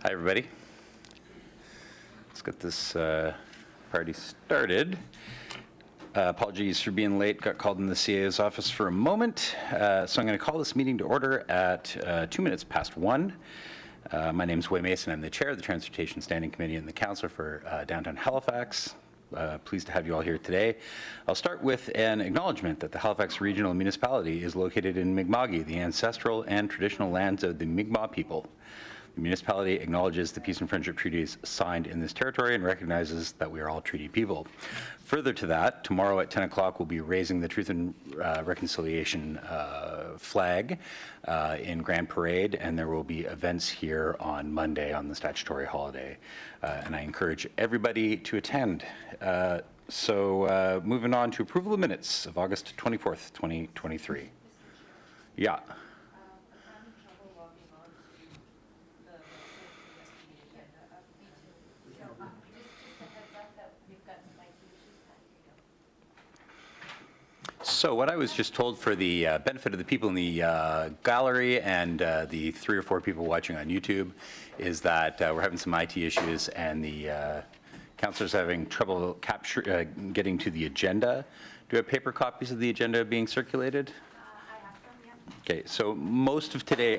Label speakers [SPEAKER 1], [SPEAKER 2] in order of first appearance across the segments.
[SPEAKER 1] Hi, everybody. Let's get this party started. Apologies for being late. Got called in the CA's office for a moment. So I'm going to call this meeting to order at 2 minutes past 1. My name is Wei Mason. I'm the chair of the Transportation Standing Committee and the councillor for downtown Halifax. Pleased to have you all here today. I'll start with an acknowledgement that the Halifax Regional Municipality is located in Mi'kma'ki, the ancestral and traditional lands of the Mi'kmaq people. The municipality acknowledges the peace and friendship treaties signed in this territory and recognizes that we are all treaty people. Further to that, tomorrow at 10 o'clock we'll be raising the Truth and Reconciliation flag in Grand Parade, and there will be events here on Monday on the statutory holiday, and I encourage everybody to attend. So moving on to approval of minutes of August 24th, 2023. Yeah. So what I was just told, for the benefit of the people in the gallery and the 3 or 4 people watching on YouTube, is that we're having some IT issues and the councillors having trouble getting to the agenda. Do you have paper copies of the agenda being circulated?
[SPEAKER 2] I have some, yeah.
[SPEAKER 1] Okay, so most of today,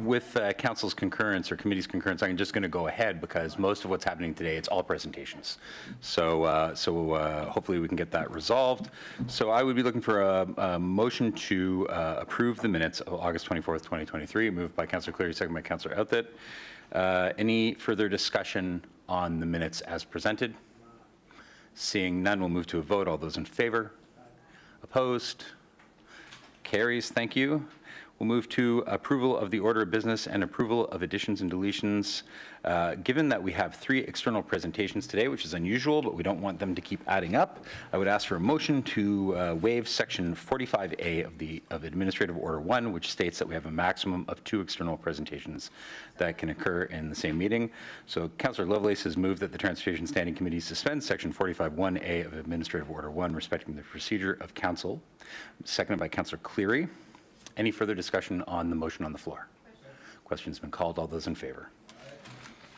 [SPEAKER 1] with council's concurrence or committee's concurrence, I'm just going to go ahead because most of what's happening today, it's all presentations. So hopefully we can get that resolved. So I would be looking for a motion to approve the minutes of August 24th, 2023, moved by Councillor Cleary, second by Councillor Outthit. Any further discussion on the minutes as presented? Seeing none, we'll move to a vote. All those in favor? Opposed? Carries. Thank you. We'll move to approval of the order of business and approval of additions and deletions. Given that we have 3 external presentations today, which is unusual, but we don't want them to keep adding up, I would ask for a motion to waive section 45A of Administrative Order 1, which states that we have a maximum of 2 external presentations that can occur in the same meeting. So Councillor Lovelace has moved that the Transportation Standing Committee suspend section 45(1)A of Administrative Order 1 respecting the procedure of council, seconded by Councillor Cleary. Any further discussion on the motion on the floor? Question's been called. All those in favor?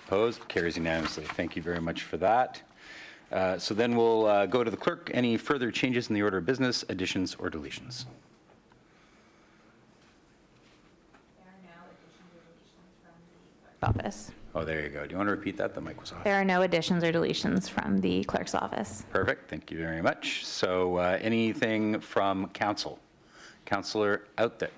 [SPEAKER 1] Opposed? Carries unanimously. Thank you very much for that. So then we'll go to the clerk. Any further changes in the order of business, additions or deletions?
[SPEAKER 2] There are no additions or deletions from the clerk's office.
[SPEAKER 1] Oh, there you go. Do you want to repeat that? The mic was off.
[SPEAKER 2] There are no additions or deletions from the clerk's office.
[SPEAKER 1] Perfect. Thank you very much. So anything from council? Councillor Outthit.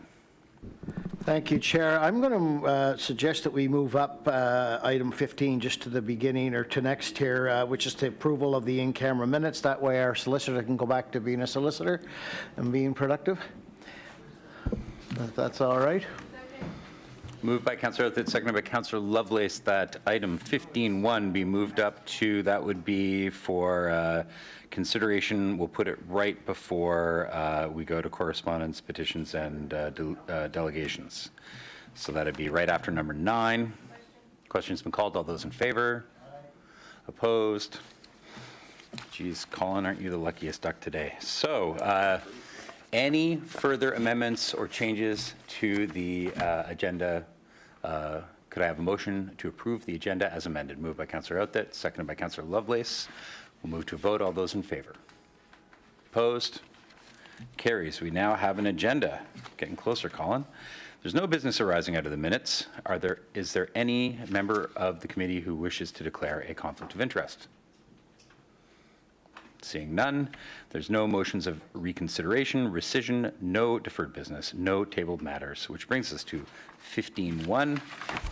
[SPEAKER 3] Thank you, Chair. I'm going to suggest that we move up item 15 just to the beginning or to next here, which is the approval of the in-camera minutes. That way our solicitor can go back to being a solicitor and being productive. If that's all right.
[SPEAKER 1] Moved by Councillor Outthit, seconded by Councillor Lovelace, that item 15.1 be moved up to, that would be for consideration. We'll put it right before we go to correspondence, petitions, and delegations. So that'd be right after number 9. Question's been called. All those in favor? Opposed? Geez, Colin, aren't you the luckiest duck today? So any further amendments or changes to the agenda? Could I have a motion to approve the agenda as amended? Moved by Councillor Outthit, seconded by Councillor Lovelace. We'll move to a vote. All those in favor? Opposed? Carries. We now have an agenda. Getting closer, Colin. There's no business arising out of the minutes. Is there any member of the committee who wishes to declare a conflict of interest? Seeing none, there's no motions of reconsideration, rescission, no deferred business, no tabled matters, which brings us to 15.1.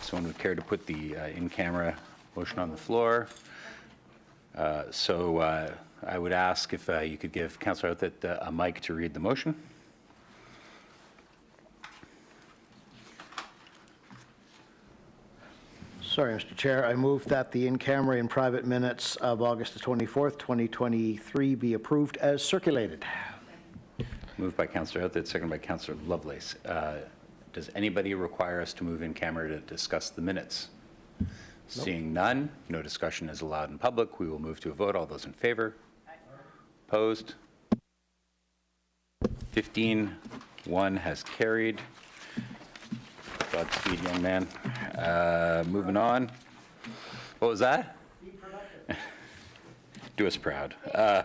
[SPEAKER 1] Someone would care to put the in-camera motion on the floor. So I would ask if you could give Councillor Outthit a mic to read the motion.
[SPEAKER 3] Sorry, Mr. Chair. I move that the in-camera and private minutes of August the 24th, 2023 be approved as circulated.
[SPEAKER 1] Moved by Councillor Outthit, seconded by Councillor Lovelace. Does anybody require us to move in camera to discuss the minutes? Nope. Seeing none, no discussion is allowed in public. We will move to a vote. All those in favor? Aye. Opposed? 15.1 has carried. Godspeed, young man. Moving on. What was that? Do us proud. All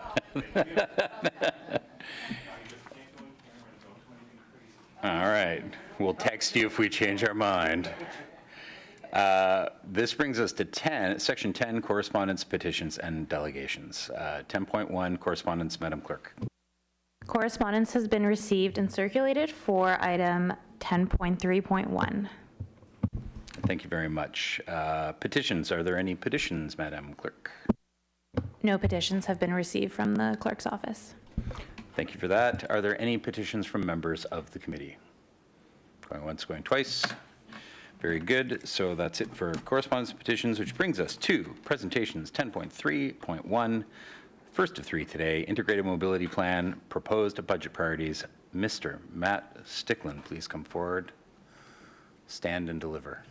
[SPEAKER 1] right. We'll text you if we change our mind. This brings us to Section 10, correspondence, petitions, and delegations. 10.1, correspondence, Madam Clerk.
[SPEAKER 2] Correspondence has been received and circulated for item 10.3.1.
[SPEAKER 1] Thank you very much. Petitions, are there any petitions, Madam Clerk?
[SPEAKER 2] No petitions have been received from the clerk's office.
[SPEAKER 1] Thank you for that. Are there any petitions from members of the committee? Going once, going twice. Very good. So that's it for correspondence and petitions, which brings us to presentations 10.3.1. First of three today, Integrated Mobility Plan, Proposed Budget Priorities. Mr. Matt Stickland, please come forward, stand and deliver.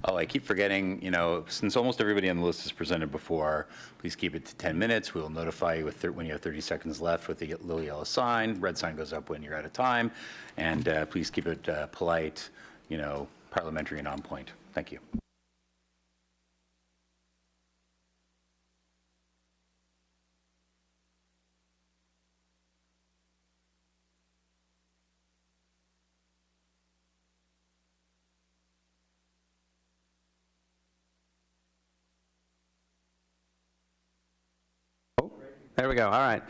[SPEAKER 1] Oh, I keep forgetting, since almost everybody on the list has presented before, please keep it to 10 minutes. We'll notify you when you have 30 seconds left with the little yellow sign. Red sign goes up when you're out of time. And please keep it polite, parliamentary and on point. Thank you.
[SPEAKER 4] There we go. All right.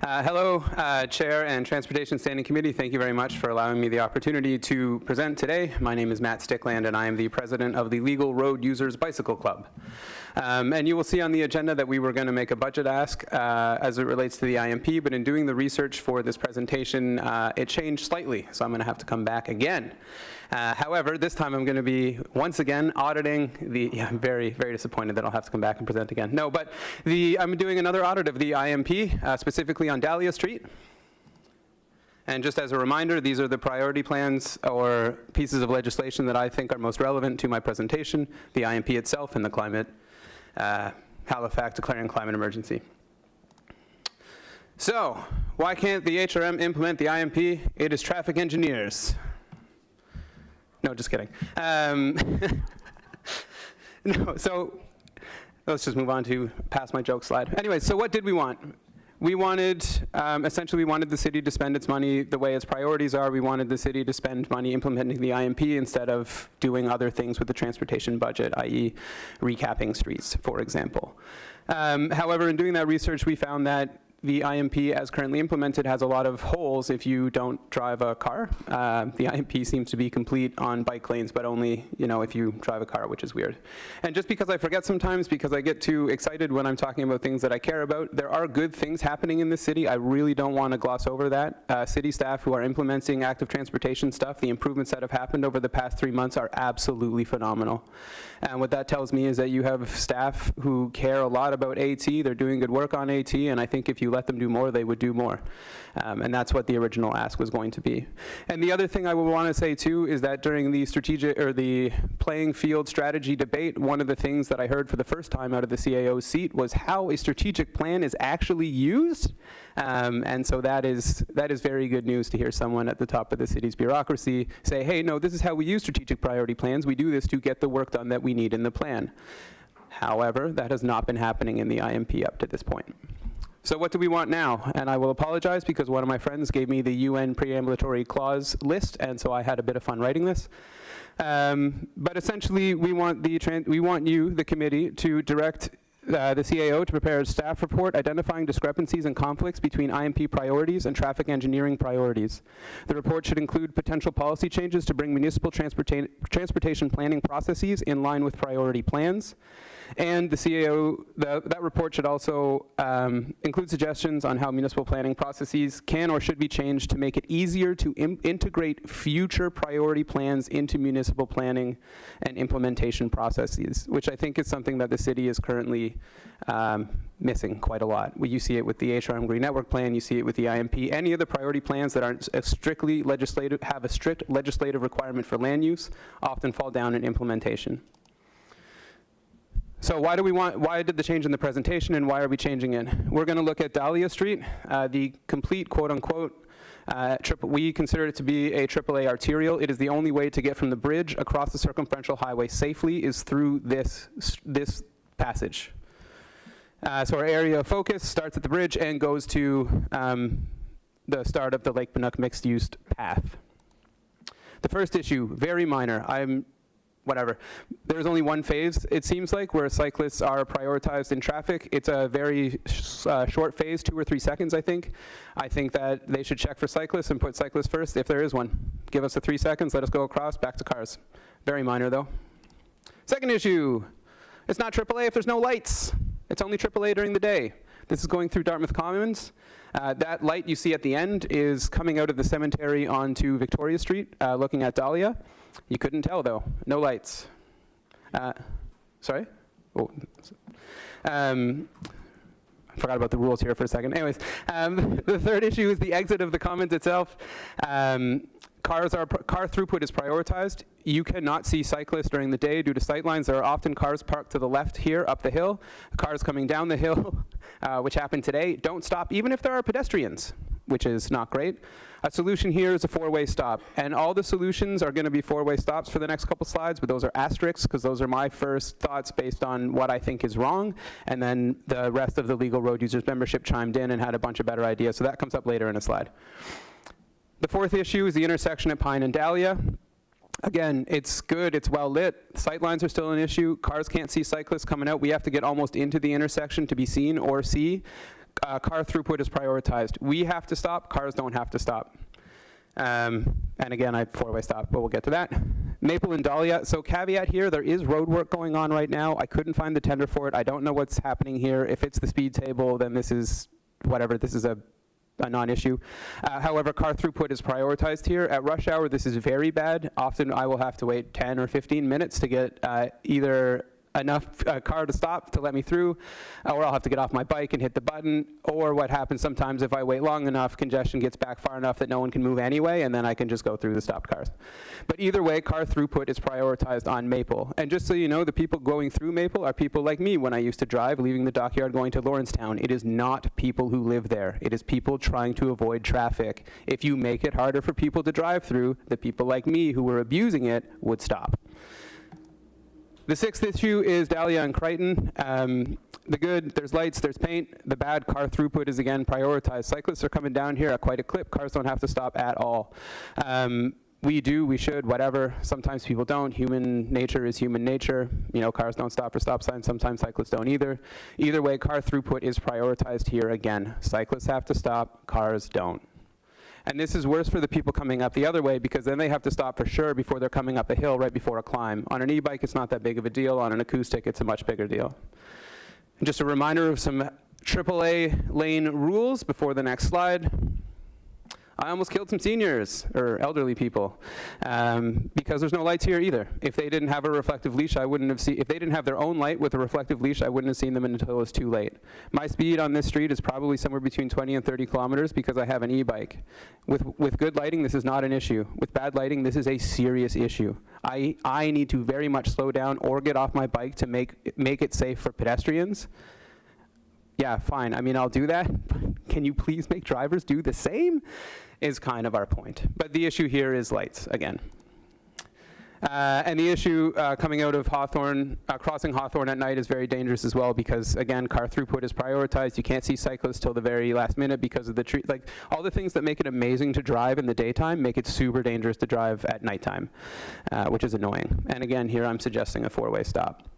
[SPEAKER 4] Hello, Chair and Transportation Standing Committee. Thank you very much for allowing me the opportunity to present today. My name is Matt Stickland, and I am the president of the Legal Road Users Bicycle Club. And you will see on the agenda that we were going to make a budget ask as it relates to the IMP, but in doing the research for this presentation, it changed slightly, so I'm going to have to come back again. However, this time I'm going to be, once again, auditing I'm very, very disappointed that I'll have to come back and present again. No, but I'm doing another audit of the IMP, specifically on Dahlia Street. And just as a reminder, these are the priority plans or pieces of legislation that I think are most relevant to my presentation, the IMP itself and the climate, Halifax declaring climate emergency. So, why can't the HRM implement the IMP? It is traffic engineers. No, just kidding. No, so let's just move on to past my joke slide. Anyway, so what did we want? We wanted, essentially we wanted the city to spend its money the way its priorities are. We wanted the city to spend money implementing the IMP instead of doing other things with the transportation budget, i.e. recapping streets, for example. However, in doing that research, we found that the IMP as currently implemented has a lot of holes if you don't drive a car. The IMP seems to be complete on bike lanes, but only, if you drive a car, which is weird. And just because I forget sometimes, because I get too excited when I'm talking about things that I care about, there are good things happening in this city. I really don't want to gloss over that. City staff who are implementing active transportation stuff, the improvements that have happened over the past 3 months are absolutely phenomenal. And what that tells me is that you have staff who care a lot about AT, they're doing good work on AT, and I think if you let them do more, they would do more. And that's what the original ask was going to be. And the other thing I would want to say too is that during the the playing field strategy debate, one of the things that I heard for the first time out of the CAO's seat was how a strategic plan is actually used. And so that is very good news to hear someone at the top of the city's bureaucracy say, hey, no, this is how we use strategic priority plans. We do this to get the work done that we need in the plan. However, that has not been happening in the IMP up to this point. So what do we want now? And I will apologize because one of my friends gave me the UN preambulatory clause list, and so I had a bit of fun writing this. But essentially, we want you, the committee, to direct the CAO to prepare a staff report identifying discrepancies and conflicts between IMP priorities and traffic engineering priorities. The report should include potential policy changes to bring municipal transportation planning processes in line with priority plans. And the CAO, that report should also include suggestions on how municipal planning processes can or should be changed to make it easier to integrate future priority plans into municipal planning and implementation processes, which I think is something that the city is currently missing quite a lot. You see it with the HRM Green Network Plan, you see it with the IMP. Any of the priority plans that aren't strictly legislative, have a strict legislative requirement for land use, often fall down in implementation. So why did the change in the presentation and why are we changing it? We're going to look at Dahlia Street, the complete quote-unquote We consider it to be a AAA arterial. It is the only way to get from the bridge across the circumferential highway safely is through this passage. So our area of focus starts at the bridge and goes to the start of the Lake Panook mixed-use path. The first issue, very minor. Whatever. There's only one phase, it seems like, where cyclists are prioritized in traffic. It's a very short phase, 2 or 3 seconds, I think. I think that they should check for cyclists and put cyclists first, if there is one. Give us the 3 seconds, let us go across, back to cars. Very minor, though. Second issue, it's not AAA if there's no lights. It's only AAA during the day. This is going through Dartmouth Commons. That light you see at the end is coming out of the cemetery onto Victoria Street, looking at Dahlia. You couldn't tell, though. No lights. Sorry? Oh. Forgot about the rules here for a second. Anyways, the third issue is the exit of the Commons itself. Car throughput is prioritized. You cannot see cyclists during the day due to sightlines. There are often cars parked to the left here up the hill. Cars coming down the hill, which happened today, don't stop even if there are pedestrians, which is not great. A solution here is a 4-way stop, and all the solutions are going to be 4-way stops for the next couple slides, but those are asterisks because those are my first thoughts based on what I think is wrong, and then the rest of the Legal Road Users Membership chimed in and had a bunch of better ideas, so that comes up later in a slide. The fourth issue is the intersection at Pine and Dahlia. Again, it's good, it's well lit. Sightlines are still an issue. Cars can't see cyclists coming out. We have to get almost into the intersection to be seen or see. Car throughput is prioritized. We have to stop, cars don't have to stop. And again, I 4-way stop, but we'll get to that. Maple and Dahlia, so caveat here, there is road work going on right now. I couldn't find the tender for it. I don't know what's happening here. If it's the speed table, then this is whatever, this is a non-issue. However, car throughput is prioritized here. At rush hour, this is very bad. Often I will have to wait 10 or 15 minutes to get either enough car to stop to let me through, or I'll have to get off my bike and hit the button, or what happens sometimes if I wait long enough, congestion gets back far enough that no one can move anyway, and then I can just go through the stopped cars. But either way, car throughput is prioritized on Maple. And just so you know, the people going through Maple are people like me when I used to drive, leaving the dockyard going to Lawrencetown. It is not people who live there. It is people trying to avoid traffic. If you make it harder for people to drive through, the people like me who were abusing it would stop. The sixth issue is Dahlia and Crichton. The good, there's lights, there's paint. The bad, car throughput is again prioritized. Cyclists are coming down here at quite a clip. Cars don't have to stop at all. We should, whatever. Sometimes people don't. Human nature is human nature. You know, cars don't stop for stop signs. Sometimes cyclists don't either. Either way, car throughput is prioritized here again. Cyclists have to stop, cars don't. And this is worse for the people coming up the other way because then they have to stop for sure before they're coming up a hill right before a climb. On an e-bike, it's not that big of a deal. On an acoustic, it's a much bigger deal. And just a reminder of some AAA lane rules before the next slide. I almost killed some seniors, or elderly people, because there's no lights here either. If they didn't have a reflective leash, I wouldn't have seen, if they didn't have their own light with a reflective leash, I wouldn't have seen them until it was too late. My speed on this street is probably somewhere between 20 and 30 kilometers because I have an e-bike. With good lighting, this is not an issue. With bad lighting, this is a serious issue. I need to very much slow down or get off my bike to make it safe for pedestrians. Yeah, fine, I mean, I'll do that. Can you please make drivers do the same? Is kind of our point. But the issue here is lights, again. And the issue coming out of Hawthorne, crossing Hawthorne at night is very dangerous as well because, again, car throughput is prioritized. You can't see cyclists till the very last minute because of the tree. Like, all the things that make it amazing to drive in the daytime make it super dangerous to drive at nighttime, which is annoying. And again, here I'm suggesting a 4-way stop.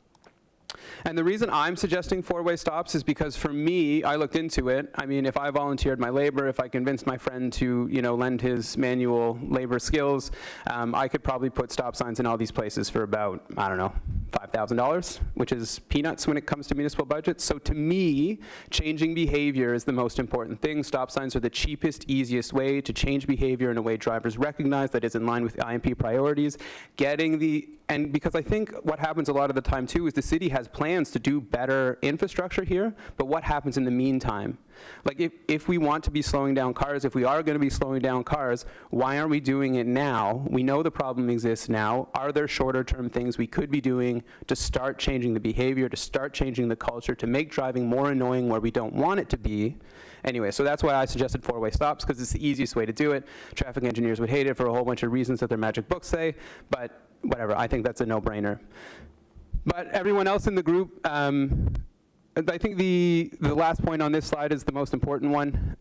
[SPEAKER 4] And the reason I'm suggesting 4-way stops is because for me, I looked into it. I mean, if I volunteered my labor, if I convinced my friend to, you know, lend his manual labor skills, I could probably put stop signs in all these places for about, I don't know, $5,000, which is peanuts when it comes to municipal budgets. So to me, changing behavior is the most important thing. Stop signs are the cheapest, easiest way to change behavior in a way drivers recognize that is in line with IMP priorities. Getting the And because I think what happens a lot of the time too is the city has plans to do better infrastructure here, but what happens in the meantime? Like if we want to be slowing down cars, if we are going to be slowing down cars, why aren't we doing it now? We know the problem exists now. Are there shorter term things we could be doing to start changing the behavior, to start changing the culture, to make driving more annoying where we don't want it to be? Anyway, so that's why I suggested four-way stops, because it's the easiest way to do it. Traffic engineers would hate it for a whole bunch of reasons that their magic books say, but whatever, I think that's a no-brainer. But everyone else in the group, I think the last point on this slide is the most important one.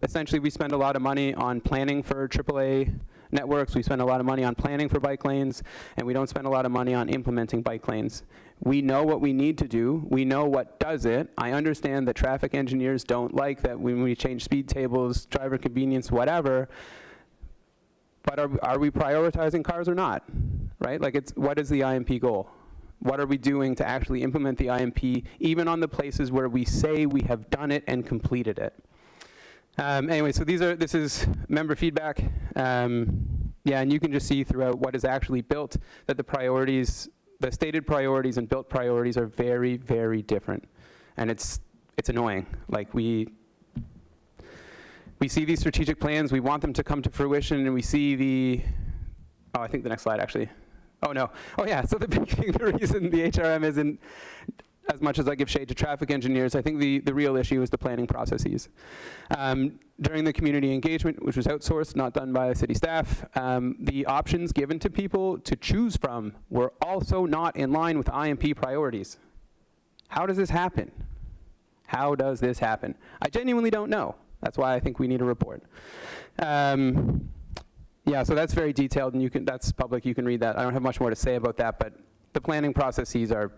[SPEAKER 4] Essentially, we spend a lot of money on planning for AAA networks. We spend a lot of money on planning for bike lanes, and we don't spend a lot of money on implementing bike lanes. We know what we need to do. We know what does it. I understand that traffic engineers don't like that when we change speed tables, driver convenience, whatever. But are we prioritizing cars or not? Right? Like, what is the IMP goal? What are we doing to actually implement the IMP, even on the places where we say we have done it and completed it? Anyway, so this is member feedback. Yeah, and you can just see throughout what is actually built that the priorities, the stated priorities and built priorities are very, very different. And it's annoying. Like we see these strategic plans, we want them to come to fruition, and we see I think the next slide actually. Oh no, oh yeah, so the big thing, the reason the HRM isn't, as much as I give shade to traffic engineers, I think the real issue is the planning processes. During the community engagement, which was outsourced, not done by city staff, the options given to people to choose from were also not in line with IMP priorities. How does this happen? How does this happen? I genuinely don't know. That's why I think we need a report. Yeah, so that's very detailed, and that's public, you can read that. I don't have much more to say about that, but the planning processes are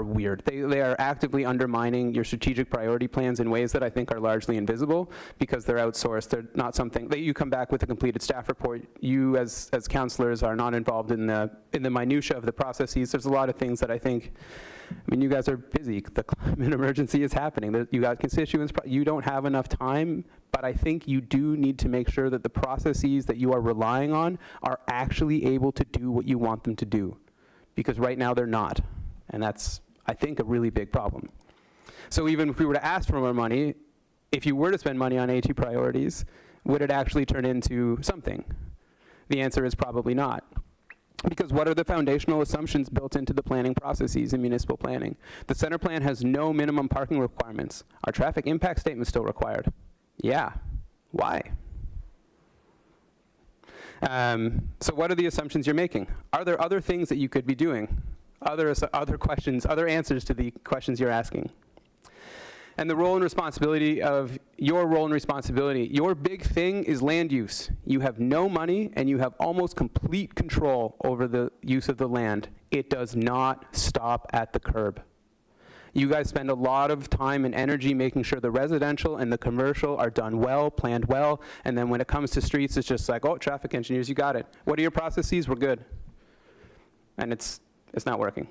[SPEAKER 4] weird. They are actively undermining your strategic priority plans in ways that I think are largely invisible because they're outsourced. They're not something that you come back with a completed staff report. You as councillors are not involved in the minutia of the processes. There's a lot of things that I think, I mean, you guys are busy. The climate emergency is happening. You got constituents, you don't have enough time, but I think you do need to make sure that the processes that you are relying on are actually able to do what you want them to do. Because right now they're not. And that's, I think, a really big problem. So even if we were to ask for more money, if you were to spend money on AT priorities, would it actually turn into something? The answer is probably not. Because what are the foundational assumptions built into the planning processes in municipal planning? The center plan has no minimum parking requirements. Are traffic impact statements still required? Yeah. Why? So what are the assumptions you're making? Are there other things that you could be doing? Other questions, other answers to the questions you're asking? And the role and responsibility of your role and responsibility. Your big thing is land use. You have no money and you have almost complete control over the use of the land. It does not stop at the curb. You guys spend a lot of time and energy making sure the residential and the commercial are done well, planned well, and then when it comes to streets, it's just like, oh, traffic engineers, you got it. What are your processes? We're good. And it's not working.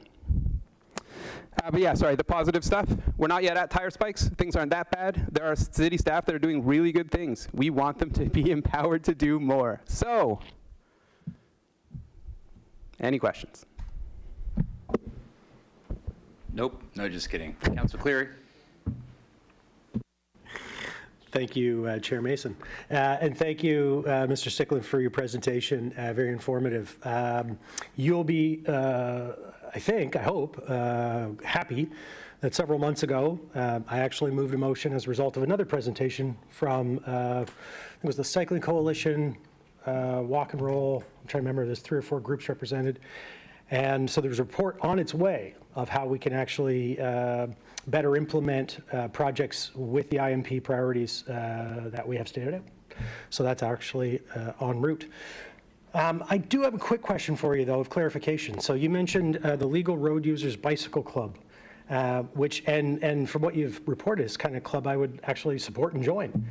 [SPEAKER 4] But yeah, sorry, the positive stuff. We're not yet at tire spikes. Things aren't that bad. There are city staff that are doing really good things. We want them to be empowered to do more. So, any questions?
[SPEAKER 1] Nope, no, just kidding. Councilor Cleary?
[SPEAKER 5] Thank you, Chair Mason. And thank you, Mr. Stickland, for your presentation. Very informative. You'll be, I hope, happy that several months ago, I actually moved a motion as a result of another presentation from, it was the Cycling Coalition, Walk and Roll. I'm trying to remember, there's 3 or 4 groups represented. And so there's a report on its way of how we can actually better implement projects with the IMP priorities that we have stated out. So that's actually en route. I do have a quick question for you, though, of clarification. So you mentioned the Legal Road Users Bicycle Club, which, and from what you've reported, is kind of club I would actually support and join.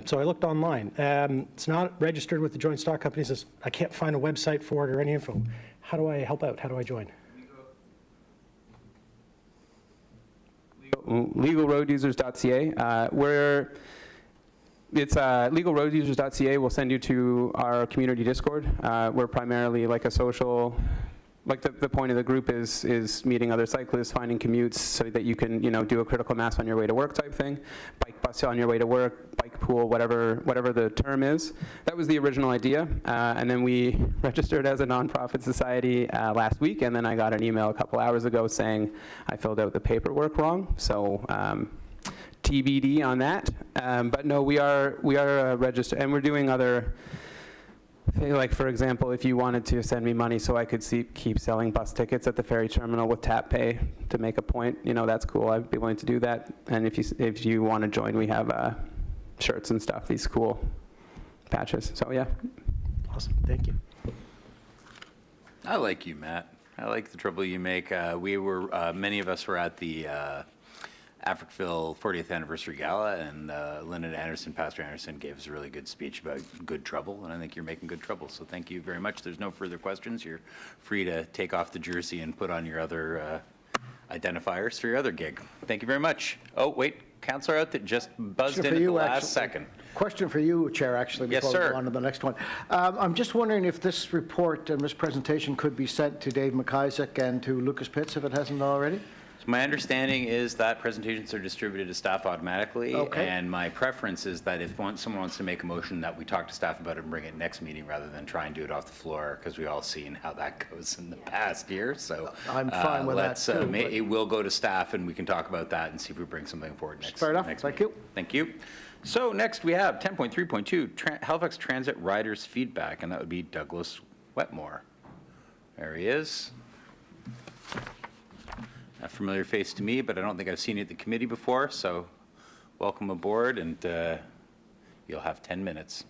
[SPEAKER 5] So I looked online. It's not registered with the Joint Stock Companies. I can't find a website for it or any info. How do I help out? How do I join?
[SPEAKER 4] LegalRoadUsers.ca. It's legalroadusers.ca will send you to our community Discord. We're primarily like a social like the point of the group is meeting other cyclists, finding commutes so that you can, do a critical mass on your way to work type thing, bike bus on your way to work, bike pool, whatever the term is. That was the original idea, and then we registered as a nonprofit society last week, and then I got an email a couple hours ago saying I filled out the paperwork wrong, so TBD on that. But no, we are registered, and we're doing other. Like, for example, if you wanted to send me money so I could keep selling bus tickets at the ferry terminal with Tap Pay to make a point, that's cool. I'd be willing to do that. And if you want to join, we have shirts and stuff, these cool patches. So, yeah.
[SPEAKER 5] Awesome, thank you.
[SPEAKER 1] I like you, Matt. I like the trouble you make. Many of us were at the Africville 40th Anniversary Gala, and Lyndon Anderson, Pastor Anderson, gave us a really good speech about good trouble, and I think you're making good trouble, so thank you very much. There's no further questions. You're free to take off the jersey and put on your other identifiers for your other gig. Thank you very much. Oh, wait, Councillor out that just buzzed in at the last second.
[SPEAKER 3] Question for you, Chair, actually,
[SPEAKER 1] Yes,
[SPEAKER 3] before we
[SPEAKER 1] sir.
[SPEAKER 3] go on to the next one. I'm just wondering if this report and this presentation could be sent to Dave McIsaac and to Lucas Pitts if it hasn't already?
[SPEAKER 1] My understanding is that presentations are distributed to staff automatically.
[SPEAKER 3] Okay.
[SPEAKER 1] And my preference is that if someone wants to make a motion, that we talk to staff about it and bring it next meeting rather than try and do it off the floor, because we all seen how that goes in the past year. So
[SPEAKER 3] I'm fine with that, too, but-
[SPEAKER 1] It will go to staff, and we can talk about that and see if we bring something forward next.
[SPEAKER 3] Fair enough.
[SPEAKER 1] next
[SPEAKER 3] Thank
[SPEAKER 1] meeting.
[SPEAKER 3] you.
[SPEAKER 1] Thank you. So next we have 10.3.2, Halifax Transit Riders Feedback, and that would be Douglas Wetmore. There he is. A familiar face to me, but I don't think I've seen you at the committee before, so welcome aboard, and you'll have 10 minutes.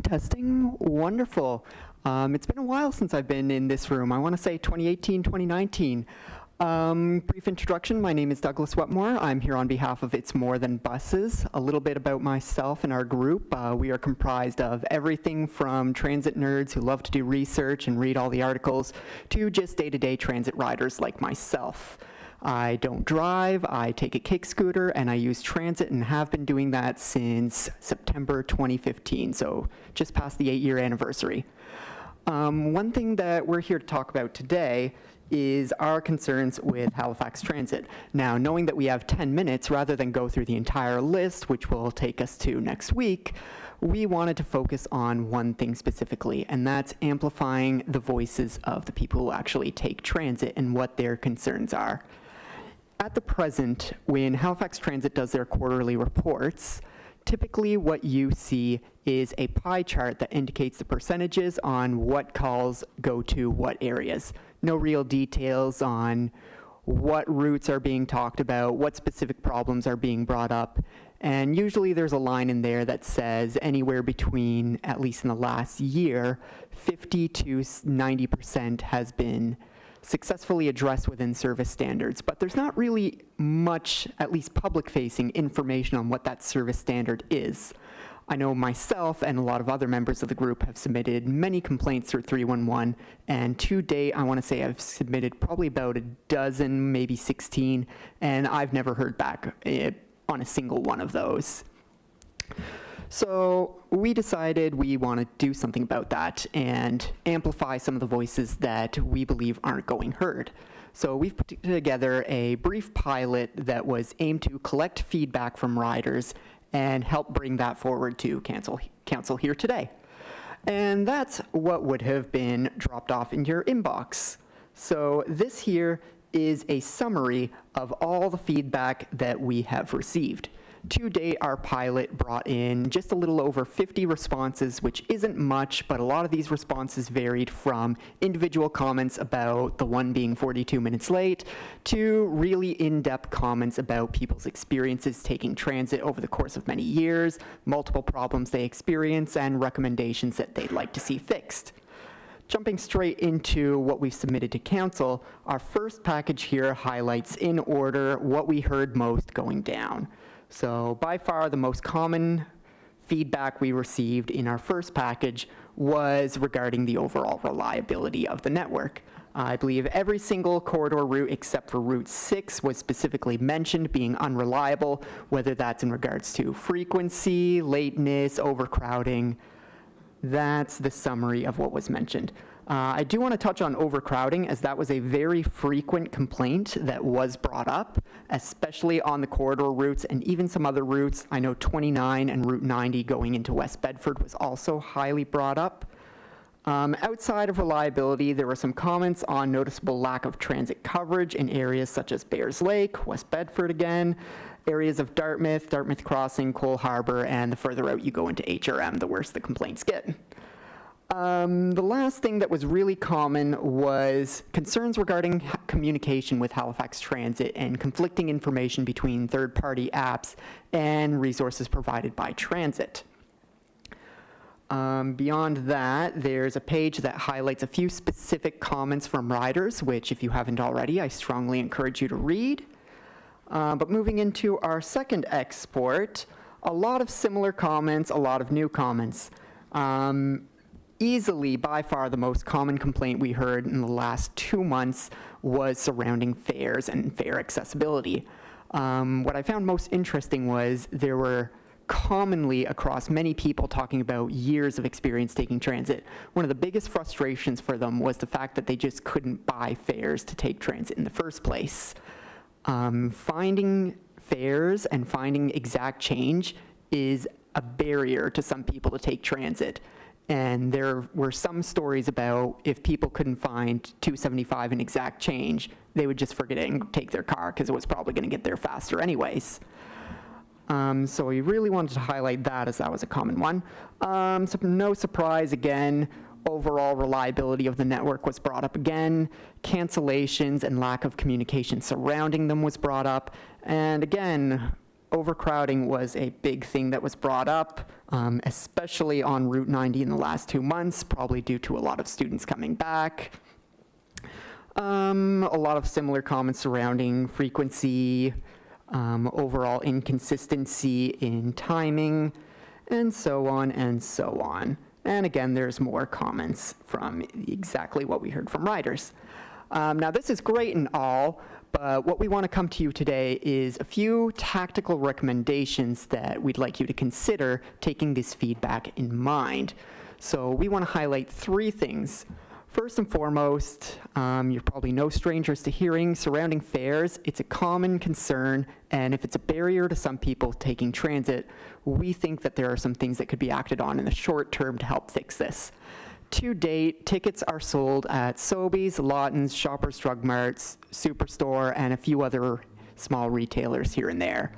[SPEAKER 6] Testing, wonderful. It's been a while since I've been in this room. I want to say 2018, 2019. Brief introduction, my name is Douglas Wetmore. I'm here on behalf of It's More Than Buses. A little bit about myself and our group. We are comprised of everything from transit nerds who love to do research and read all the articles to just day-to-day transit riders like myself. I don't drive, I take a kick scooter, and I use transit and have been doing that since September 2015, so just past the 8-year anniversary. One thing that we're here to talk about today is our concerns with Halifax Transit. Now, knowing that we have 10 minutes, rather than go through the entire list, which will take us to next week, we wanted to focus on one thing specifically, and that's amplifying the voices of the people who actually take transit and what their concerns are. At the present, when Halifax Transit does their quarterly reports, typically what you see is a pie chart that indicates the percentages on what calls go to what areas. No real details on what routes are being talked about, what specific problems are being brought up, and usually there's a line in there that says anywhere between, at least in the last year, 50 to 90% has been successfully addressed within service standards, but there's not really much, at least public-facing, information on what that service standard is. I know myself and a lot of other members of the group have submitted many complaints through 311, and to date, I want to say I've submitted probably about a dozen, maybe 16, and I've never heard back on a single one of those. So we decided we want to do something about that and amplify some of the voices that we believe aren't going heard. So we've put together a brief pilot that was aimed to collect feedback from riders and help bring that forward to council here today. And that's what would have been dropped off in your inbox. So this here is a summary of all the feedback that we have received. To date, our pilot brought in just a little over 50 responses, which isn't much, but a lot of these responses varied from individual comments about the one being 42 minutes late to really in-depth comments about people's experiences taking transit over the course of many years, multiple problems they experience, and recommendations that they'd like to see fixed. Jumping straight into what we've submitted to council, our first package here highlights in order what we heard most going down. So by far the most common feedback we received in our first package was regarding the overall reliability of the network. I believe every single corridor route except for Route 6 was specifically mentioned being unreliable, whether that's in regards to frequency, lateness, overcrowding. That's the summary of what was mentioned. I do want to touch on overcrowding, as that was a very frequent complaint that was brought up, especially on the corridor routes and even some other routes. I know 29 and Route 90 going into West Bedford was also highly brought up. Outside of reliability, there were some comments on noticeable lack of transit coverage in areas such as Bayers Lake, West Bedford again, areas of Dartmouth, Dartmouth Crossing, Cole Harbour, and the further out you go into HRM, the worse the complaints get. The last thing that was really common was concerns regarding communication with Halifax Transit and conflicting information between third-party apps and resources provided by transit. Beyond that, there's a page that highlights a few specific comments from riders, which if you haven't already, I strongly encourage you to read. But moving into our second export, a lot of similar comments, a lot of new comments. Easily, by far, the most common complaint we heard in the last 2 months was surrounding fares and fare accessibility. What I found most interesting was there were commonly across many people talking about years of experience taking transit. One of the biggest frustrations for them was the fact that they just couldn't buy fares to take transit in the first place. Finding fares and finding exact change is a barrier to some people to take transit. And there were some stories about if people couldn't find $2.75 in exact change, they would just forget it and take their car because it was probably going to get there faster anyways. So we really wanted to highlight that as that was a common one. So no surprise, again, overall reliability of the network was brought up again. Cancellations and lack of communication surrounding them was brought up. And again, overcrowding was a big thing that was brought up, especially on Route 90 in the last 2 months, probably due to a lot of students coming back. A lot of similar comments surrounding frequency, overall inconsistency in timing, and so on and so on. And again, there's more comments from exactly what we heard from riders. Now, this is great and all, but what we want to come to you today is a few tactical recommendations that we'd like you to consider taking this feedback in mind. So we want to highlight 3 things. First and foremost, you're probably no strangers to hearing surrounding fares. It's a common concern, and if it's a barrier to some people taking transit, we think that there are some things that could be acted on in the short term to help fix this. To date, tickets are sold at Sobeys, Lawtons, Shoppers Drug Marts, Superstore, and a few other small retailers here and there.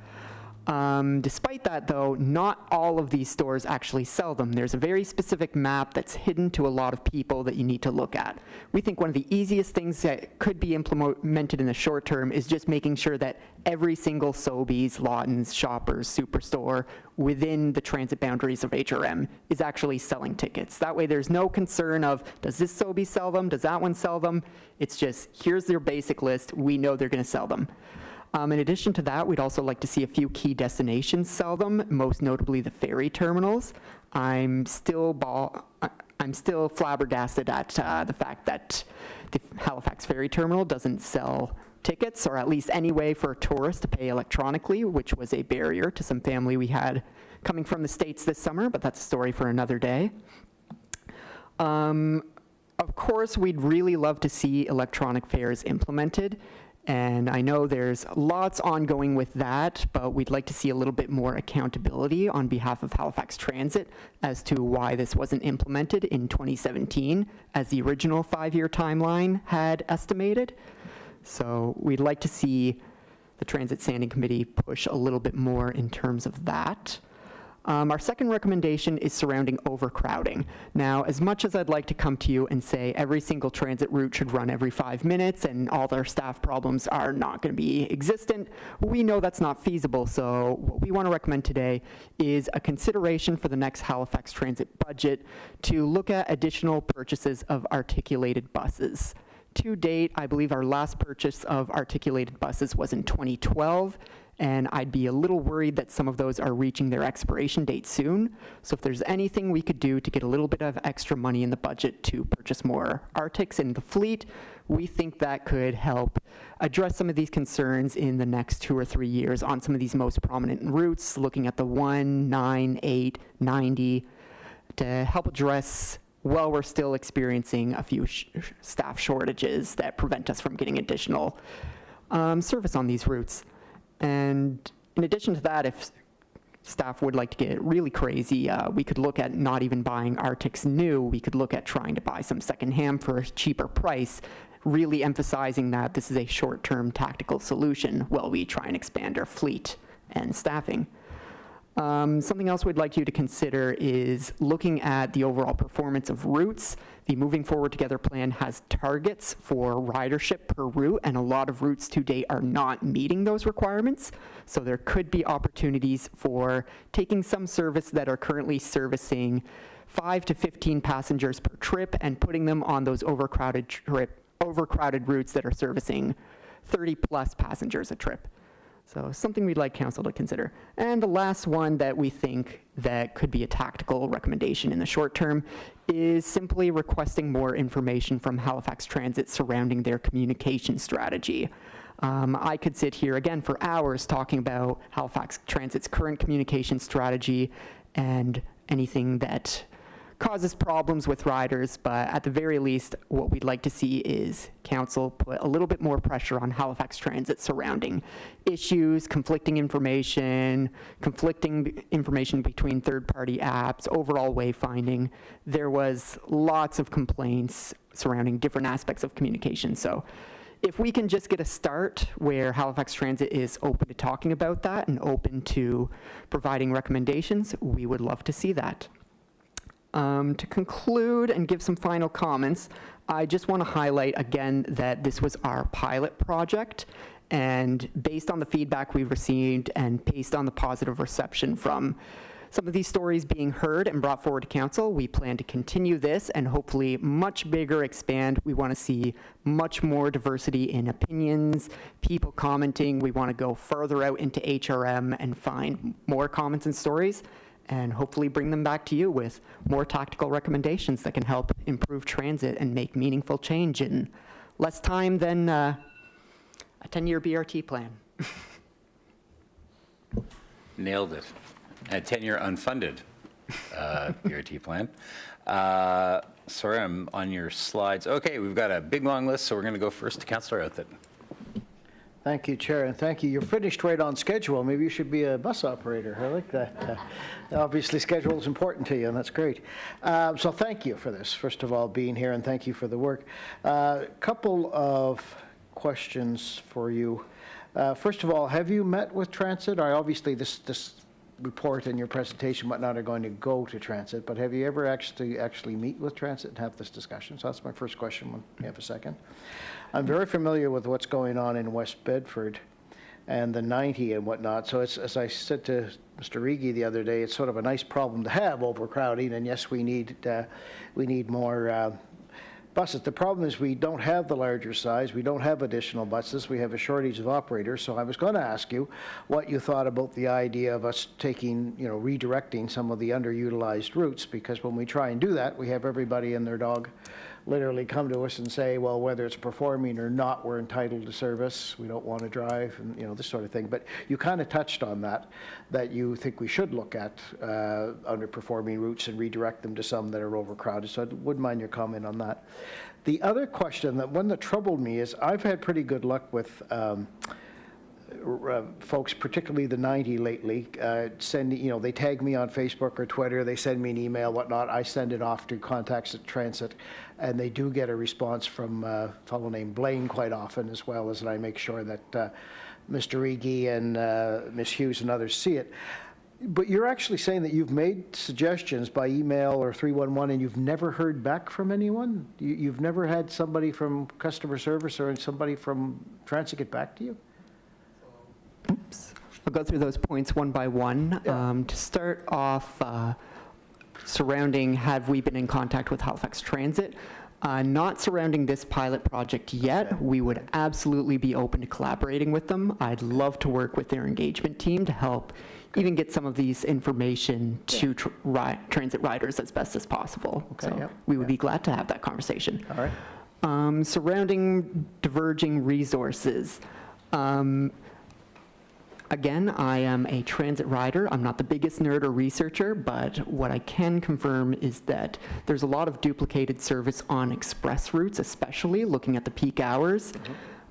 [SPEAKER 6] Despite that, though, not all of these stores actually sell them. There's a very specific map that's hidden to a lot of people that you need to look at. We think one of the easiest things that could be implemented in the short term is just making sure that every single Sobeys, Lawtons, Shoppers, Superstore within the transit boundaries of HRM is actually selling tickets. That way there's no concern of, does this Sobeys sell them? Does that one sell them? It's just, here's their basic list. We know they're going to sell them. In addition to that, we'd also like to see a few key destinations sell them, most notably the ferry terminals. I'm still flabbergasted at the fact that the Halifax Ferry Terminal doesn't sell tickets, or at least any way for a tourist to pay electronically, which was a barrier to some family we had coming from the States this summer, but that's a story for another day. Of course, we'd really love to see electronic fares implemented. And I know there's lots ongoing with that, but we'd like to see a little bit more accountability on behalf of Halifax Transit as to why this wasn't implemented in 2017, as the original 5-year timeline had estimated. So we'd like to see the Transit Standing Committee push a little bit more in terms of that. Our second recommendation is surrounding overcrowding. Now, as much as I'd like to come to you and say every single transit route should run every 5 minutes and all their staff problems are not going to be existent, we know that's not feasible. So what we want to recommend today is a consideration for the next Halifax Transit budget to look at additional purchases of articulated buses. To date, I believe our last purchase of articulated buses was in 2012, and I'd be a little worried that some of those are reaching their expiration date soon. So if there's anything we could do to get a little bit of extra money in the budget to purchase more Arctics in the fleet, we think that could help address some of these concerns in the next 2 or 3 years on some of these most prominent routes, looking at the 1, 9, 8, 90, to help address while we're still experiencing a few staff shortages that prevent us from getting additional service on these routes. And in addition to that, if staff would like to get really crazy, we could look at not even buying Arctics new. We could look at trying to buy some secondhand for a cheaper price, really emphasizing that this is a short-term tactical solution while we try and expand our fleet and staffing. Something else we'd like you to consider is looking at the overall performance of routes. The Moving Forward Together plan has targets for ridership per route, and a lot of routes to date are not meeting those requirements. So there could be opportunities for taking some service that are currently servicing 5 to 15 passengers per trip and putting them on those overcrowded routes that are servicing 30 plus passengers a trip. So something we'd like council to consider. And the last one that we think that could be a tactical recommendation in the short term is simply requesting more information from Halifax Transit surrounding their communication strategy. I could sit here again for hours talking about Halifax Transit's current communication strategy and anything that causes problems with riders, but at the very least, what we'd like to see is council put a little bit more pressure on Halifax Transit surrounding issues, conflicting information between third-party apps, overall wayfinding. There was lots of complaints surrounding different aspects of communication. So if we can just get a start where Halifax Transit is open to talking about that and open to providing recommendations, we would love to see that. To conclude and give some final comments, I just want to highlight again that this was our pilot project, and based on the feedback we've received and based on the positive reception from some of these stories being heard and brought forward to council, we plan to continue this and hopefully much bigger expand. We want to see much more diversity in opinions, people commenting. We want to go further out into HRM and find more comments and stories, and hopefully bring them back to you with more tactical recommendations that can help improve transit and make meaningful change in less time than a 10-year BRT plan.
[SPEAKER 1] Nailed it. A 10-year unfunded BRT plan. Sorry, I'm on your slides. Okay, we've got a big, long list, so we're going to go first to Councillor Outthit.
[SPEAKER 3] Thank you, Chair, and thank you. You're finished right on schedule. Maybe you should be a bus operator. I like that. Obviously, schedule is important to you, and that's great. So thank you for this, first of all, being here, and thank you for the work. A couple of questions for you. First of all, have you met with Transit? Obviously, this report and your presentation, whatnot, are going to go to Transit, but have you ever actually meet with Transit and have this discussion? So that's my first question, when you have a second. I'm very familiar with what's going on in West Bedford and the 90 and whatnot. So it's, as I said to Mr. Rigi the other day, it's sort of a nice problem to have, overcrowding, and yes, we need more buses. The problem is we don't have the larger size, we don't have additional buses, we have a shortage of operators. So I was going to ask you what you thought about the idea of us taking, redirecting some of the underutilized routes, because when we try and do that, we have everybody and their dog literally come to us and say, well, whether it's performing or not, we're entitled to service, we don't want to drive, and this sort of thing. But you kind of touched on that you think we should look at underperforming routes and redirect them to some that are overcrowded. So I wouldn't mind your comment on that. The other question, one that troubled me, is I've had pretty good luck with folks, particularly the 90 lately, sending, they tag me on Facebook or Twitter, they send me an email, whatnot, I send it off to contacts at Transit, and they do get a response from a fellow named Blaine quite often, as well as I make sure that Mr. Rigi and Ms. Hughes and others see it. But you're actually saying that you've made suggestions by email or 311 and you've never heard back from anyone? You've never had somebody from customer service or somebody from Transit get back to you?
[SPEAKER 6] Oops. I'll go through those points one by one.
[SPEAKER 3] Yeah.
[SPEAKER 6] To start off, surrounding have we been in contact with Halifax Transit? Not surrounding this pilot project yet. We would absolutely be open to collaborating with them. I'd love to work with their engagement team to help even get some of these information to transit riders as best as possible.
[SPEAKER 3] Okay,
[SPEAKER 6] So
[SPEAKER 3] yep,
[SPEAKER 6] we would be glad to have that conversation.
[SPEAKER 3] All right.
[SPEAKER 6] Surrounding diverging resources. Again, I am a transit rider. I'm not the biggest nerd or researcher, but what I can confirm is that there's a lot of duplicated service on express routes, especially looking at the peak hours.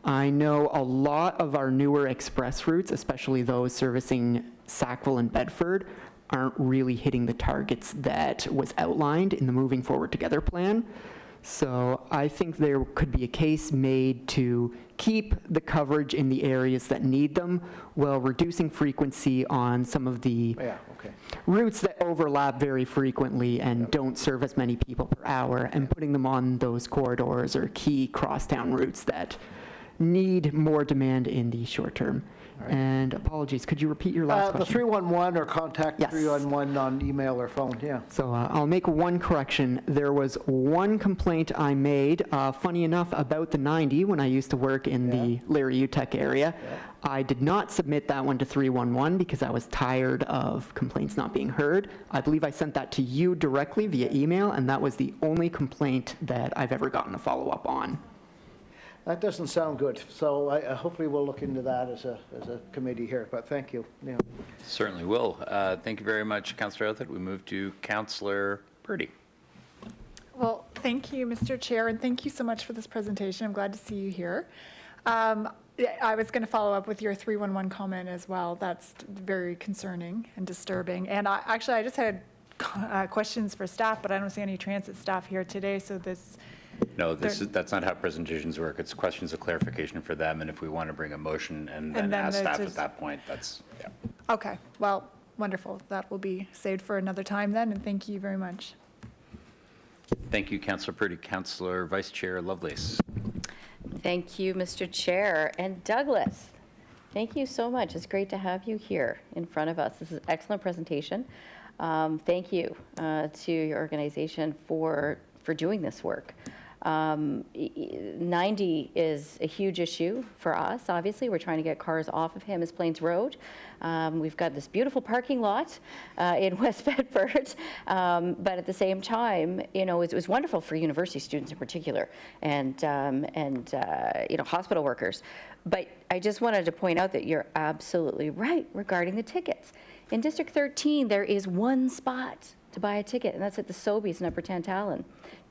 [SPEAKER 6] I know a lot of our newer express routes, especially those servicing Sackville and Bedford, aren't really hitting the targets that was outlined in the Moving Forward Together plan. So I think there could be a case made to keep the coverage in the areas that need them while reducing frequency on some of the
[SPEAKER 3] Yeah, okay.
[SPEAKER 6] routes that overlap very frequently and don't serve as many people per hour, and putting them on those corridors or key crosstown routes that need more demand in the short term. And apologies, could you repeat your last
[SPEAKER 3] The
[SPEAKER 6] question?
[SPEAKER 3] 311 or contact
[SPEAKER 6] Yes.
[SPEAKER 3] 311 on email or phone, yeah.
[SPEAKER 6] So I'll make one correction. There was one complaint I made, funny enough, about the 90 when I used to work in the Larry UTEC area. I did not submit that one to 311 because I was tired of complaints not being heard. I believe I sent that to you directly via email, and that was the only complaint that I've ever gotten a follow-up on.
[SPEAKER 3] That doesn't sound good, so hopefully we'll look into that as a committee here, but thank you. Yeah.
[SPEAKER 1] Certainly will. Thank you very much, Councillor Elliott. We move to Councillor Purdy.
[SPEAKER 7] Well, thank you, Mr. Chair, and thank you so much for this presentation. I'm glad to see you here. I was going to follow up with your 311 comment as well. That's very concerning and disturbing. And I just had questions for staff, but I don't see any transit staff here today, so this...
[SPEAKER 1] No, that's not how presentations work. It's questions of clarification for them, and if we want to bring a motion and then
[SPEAKER 7] then
[SPEAKER 1] ask staff at
[SPEAKER 7] just-
[SPEAKER 1] that point, that's, yeah.
[SPEAKER 7] Okay, well, wonderful. That will be saved for another time then, and thank you very much.
[SPEAKER 1] Thank you, Councillor Purdy. Councillor Vice Chair Lovelace.
[SPEAKER 8] Thank you, Mr. Chair. And Douglas, thank you so much. It's great to have you here in front of us. This is an excellent presentation. Thank you to your organization for doing this work. 90 is a huge issue for us. Obviously, we're trying to get cars off of Hammonds Plains Road. We've got this beautiful parking lot in West Bedford, but at the same time, you know, it was wonderful for university students in particular, and you know, hospital workers. But I just wanted to point out that you're absolutely right regarding the tickets. In District 13, there is one spot to buy a ticket, and that's at the Sobeys in Upper Tantallon.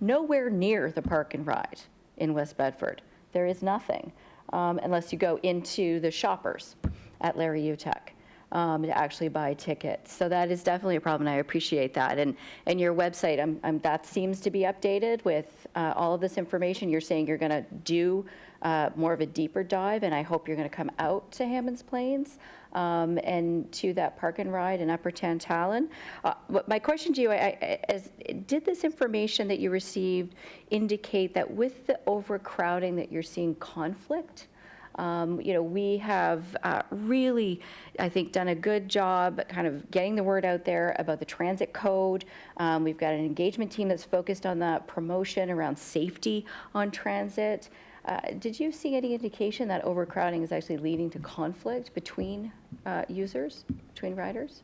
[SPEAKER 8] Nowhere near the Park and Ride in West Bedford. There is nothing, unless you go into the Shoppers at Larry UTEC to actually buy tickets. So that is definitely a problem, and I appreciate that. And your website, that seems to be updated with all of this information. You're saying you're going to do more of a deeper dive, and I hope you're going to come out to Hammonds Plains and to that Park and Ride in Upper Tantallon. But my question to you is, did this information that you received indicate that with the overcrowding that you're seeing conflict? You know, we have really, I think, done a good job kind of getting the word out there about the transit code. We've got an engagement team that's focused on that promotion around safety on transit. Did you see any indication that overcrowding is actually leading to conflict between users, between riders?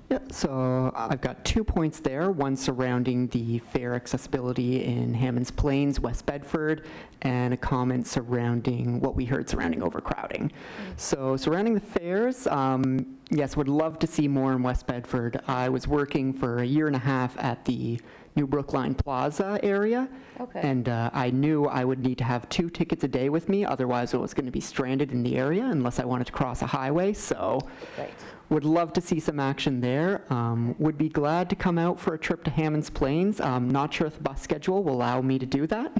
[SPEAKER 6] Yeah, so I've got 2 points there, one surrounding the fare accessibility in Hammonds Plains, West Bedford, and a comment surrounding what we heard surrounding overcrowding. So surrounding the fares, yes, would love to see more in West Bedford. I was working for a year and a half at the New Brookline Plaza area,
[SPEAKER 8] Okay.
[SPEAKER 6] and I knew I would need to have 2 tickets a day with me, otherwise I was going to be stranded in the area unless I wanted to cross a highway, so
[SPEAKER 8] Right.
[SPEAKER 6] would love to see some action there. Would be glad to come out for a trip to Hammonds Plains. Not sure if the bus schedule will allow me to do that.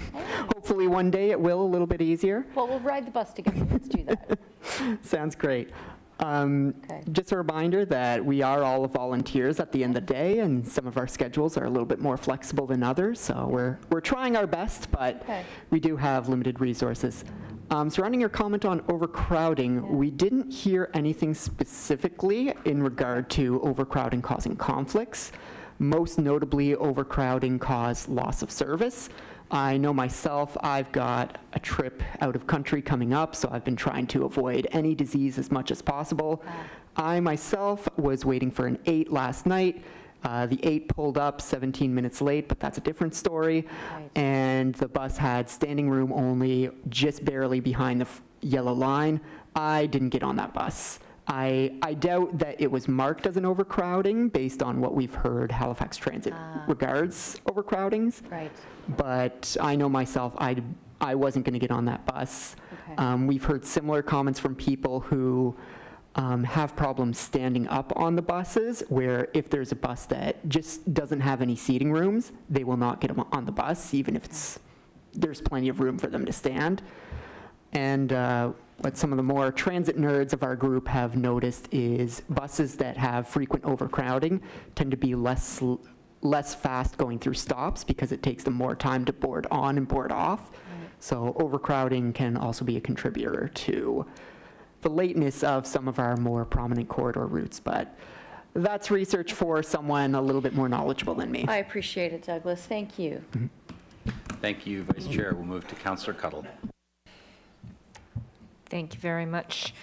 [SPEAKER 6] Hopefully one day it will, a little bit easier.
[SPEAKER 8] Well, we'll ride the bus together. Let's do that.
[SPEAKER 6] Sounds great.
[SPEAKER 8] Okay.
[SPEAKER 6] Just a reminder that we are all volunteers at the end of the day, and some of our schedules are a little bit more flexible than others, so we're trying our best, but
[SPEAKER 8] Okay.
[SPEAKER 6] we do have limited resources. Surrounding your comment on overcrowding, we didn't hear anything specifically in regard to overcrowding causing conflicts. Most notably, overcrowding caused loss of service. I know myself, I've got a trip out of country coming up, so I've been trying to avoid any disease as much as possible. I myself was waiting for an 8 last night. The 8 pulled up 17 minutes late, but that's a different story.
[SPEAKER 8] Right.
[SPEAKER 6] And the bus had standing room only, just barely behind the yellow line. I didn't get on that bus. I doubt that it was marked as an overcrowding based on what we've heard Halifax Transit regards overcrowdings.
[SPEAKER 8] Right.
[SPEAKER 6] But I know myself, I wasn't going to get on that bus.
[SPEAKER 8] Okay.
[SPEAKER 6] We've heard similar comments from people who have problems standing up on the buses, where if there's a bus that just doesn't have any seating rooms, they will not get them on the bus, even if there's plenty of room for them to stand. And what some of the more transit nerds of our group have noticed is buses that have frequent overcrowding tend to be less fast going through stops because it takes them more time to board on and board off. So overcrowding can also be a contributor to the lateness of some of our more prominent corridor routes, but that's research for someone a little bit more knowledgeable than me.
[SPEAKER 8] I appreciate it, Douglas. Thank you.
[SPEAKER 1] Thank you, Vice Chair. We'll move to Councillor Cuddle.
[SPEAKER 9] Thank you very much,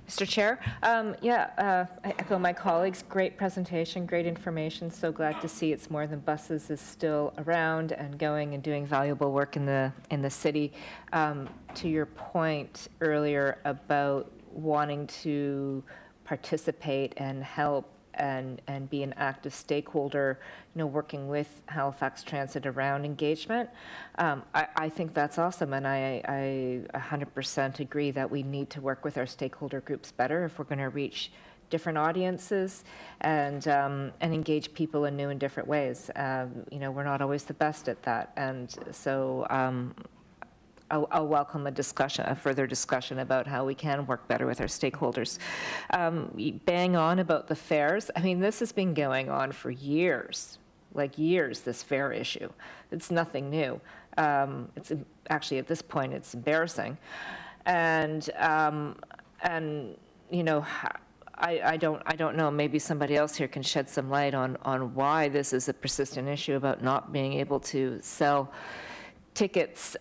[SPEAKER 9] Mr. Chair. I echo my colleagues. Great presentation, great information. So glad to see It's More Than Buses is still around and going and doing valuable work in the city. To your point earlier about wanting to participate and help and be an active stakeholder, working with Halifax Transit around engagement. I think that's awesome, and I 100% agree that we need to work with our stakeholder groups better if we're going to reach different audiences and engage people in new and different ways. We're not always the best at that, and so I'll welcome a further discussion about how we can work better with our stakeholders. Bang on about the fares. I mean, this has been going on for years, this fare issue. It's nothing new. It's actually, at this point, it's embarrassing. And I don't know, maybe somebody else here can shed some light on why this is a persistent issue about not being able to sell tickets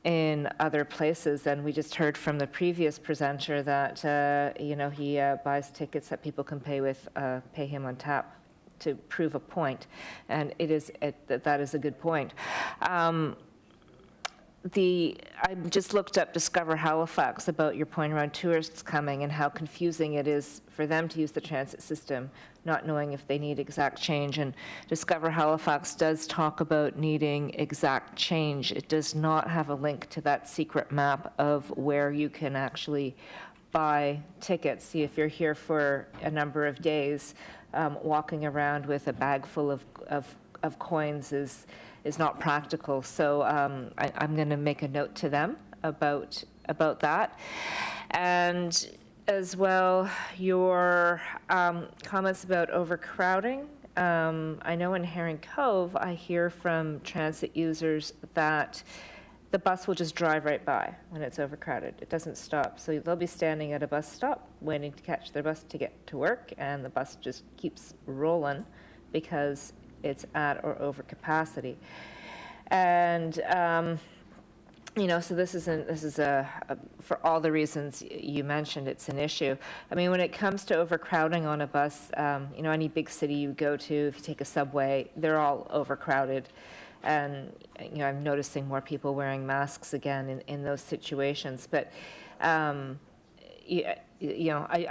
[SPEAKER 9] in other places. And we just heard from the previous presenter that, he buys tickets that people can pay him on tap to prove a point. And that is a good point. I just looked up Discover Halifax about your point around tourists coming and how confusing it is for them to use the transit system, not knowing if they need exact change. And Discover Halifax does talk about needing exact change. It does not have a link to that secret map of where you can actually buy tickets. See, if you're here for a number of days, walking around with a bag full of coins is not practical. So I'm going to make a note to them about that. And as well, your comments about overcrowding. I know in Herring Cove, I hear from transit users that the bus will just drive right by when it's overcrowded. It doesn't stop. So they'll be standing at a bus stop waiting to catch their bus to get to work, and the bus just keeps rolling because it's at or over capacity. And so this is for all the reasons you mentioned, it's an issue. I mean, when it comes to overcrowding on a bus, any big city you go to, if you take a subway, they're all overcrowded. And, I'm noticing more people wearing masks again in those situations. But, I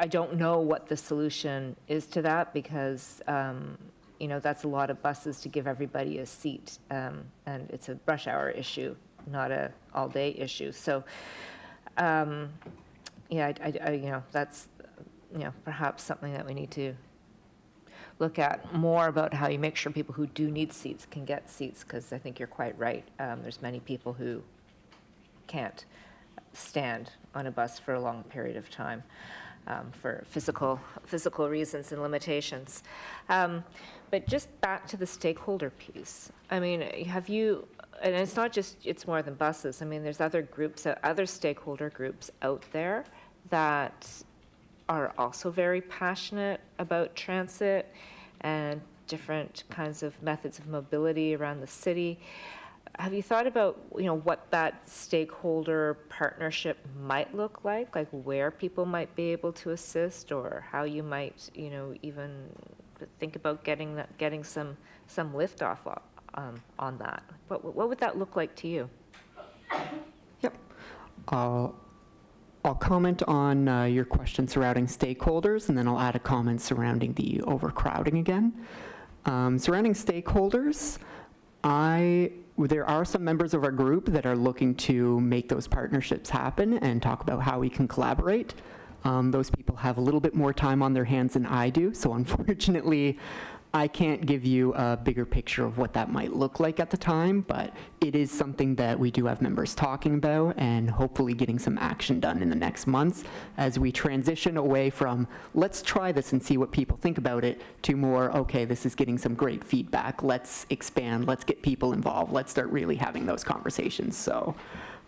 [SPEAKER 9] don't know what the solution is to that because, that's a lot of buses to give everybody a seat. And it's a rush hour issue, not a all-day issue. So, that's, perhaps something that we need to look at more about how you make sure people who do need seats can get seats, because I think you're quite right. There's many people who can't stand on a bus for a long period of time for physical reasons and limitations. But just back to the stakeholder piece. I mean, and it's not just It's More Than Buses. I mean, there's other groups, other stakeholder groups out there that are also very passionate about transit and different kinds of methods of mobility around the city. have you thought about, what that stakeholder partnership might look like where people might be able to assist, or how you might, even think about getting some lift off on that? What would that look like to you?
[SPEAKER 6] Yep. I'll comment on your question surrounding stakeholders, and then I'll add a comment surrounding the overcrowding again. Surrounding stakeholders, there are some members of our group that are looking to make those partnerships happen and talk about how we can collaborate. Those people have a little bit more time on their hands than I do, so unfortunately, I can't give you a bigger picture of what that might look like at the time, but it is something that we do have members talking about and hopefully getting some action done in the next months as we transition away from, let's try this and see what people think about it, to more, okay, this is getting some great feedback, let's expand, let's get people involved, let's start really having those conversations. So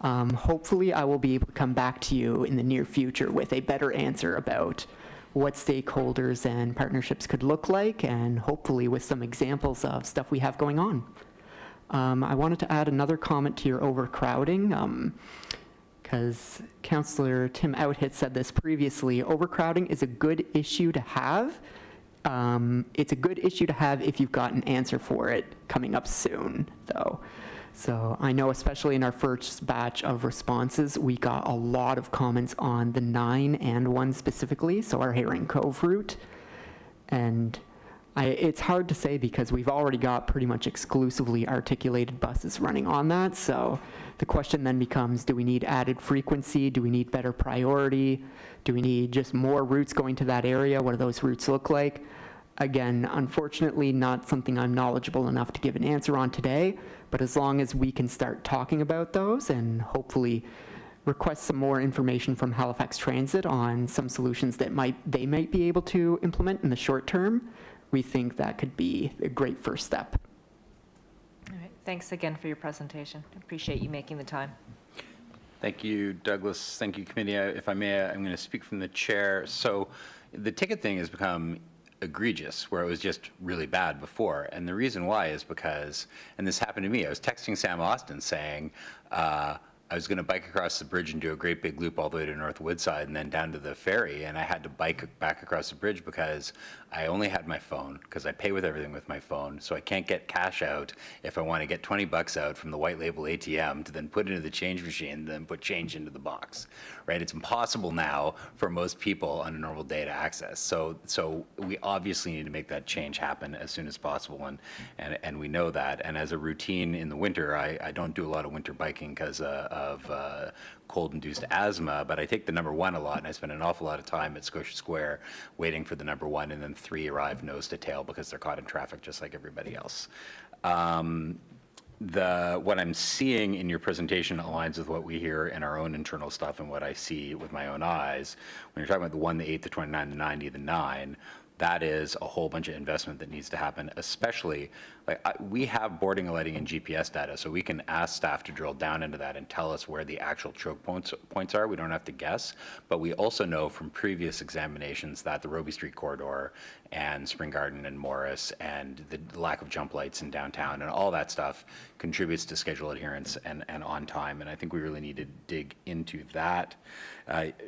[SPEAKER 6] hopefully I will be able to come back to you in the near future with a better answer about what stakeholders and partnerships could look like, and hopefully with some examples of stuff we have going on. I wanted to add another comment to your overcrowding, because Councillor Tim Outhit said this previously. Overcrowding is a good issue to have. It's a good issue to have if you've got an answer for it coming up soon, though. So I know especially in our first batch of responses, we got a lot of comments on the 9 and 1 specifically, so our Herring Cove route. And it's hard to say because we've already got pretty much exclusively articulated buses running on that. So the question then becomes, do we need added frequency? Do we need better priority? Do we need just more routes going to that area? What do those routes look like? Again, unfortunately, not something I'm knowledgeable enough to give an answer on today, but as long as we can start talking about those and hopefully request some more information from Halifax Transit on some solutions that they might be able to implement in the short term, we think that could be a great first step.
[SPEAKER 9] All right, thanks again for your presentation. Appreciate you making the time.
[SPEAKER 1] Thank you, Douglas. Thank you, committee. If I may, I'm going to speak from the chair. So the ticket thing has become egregious, where it was just really bad before. And the reason why is because, and this happened to me, I was texting Sam Austin saying, I was going to bike across the bridge and do a great big loop all the way to North Woodside and then down to the ferry, and I had to bike back across the bridge because I only had my phone, because I pay with everything with my phone, so I can't get cash out if I want to get 20 bucks out from the white label ATM to then put into the change machine, then put change into the box, right? It's impossible now for most people on a normal day to access. So we obviously need to make that change happen as soon as possible, and we know that. And as a routine in the winter, I don't do a lot of winter biking because of cold-induced asthma, but I take the number 1 a lot, and I spend an awful lot of time at Scotia Square waiting for the number 1, and then 3 arrive nose to tail because they're caught in traffic just like everybody else. What I'm seeing in your presentation aligns with what we hear in our own internal stuff and what I see with my own eyes. When you're talking about the 1, the 8, the 29, the 90, the 9, that is a whole bunch of investment that needs to happen, especially, we have boarding and lighting and GPS data, so we can ask staff to drill down into that and tell us where the actual choke points are. We don't have to guess, but we also know from previous examinations that the Robie Street corridor and Spring Garden and Morris and the lack of jump lights in downtown and all that stuff contributes to schedule adherence and on time, and I think we really need to dig into that.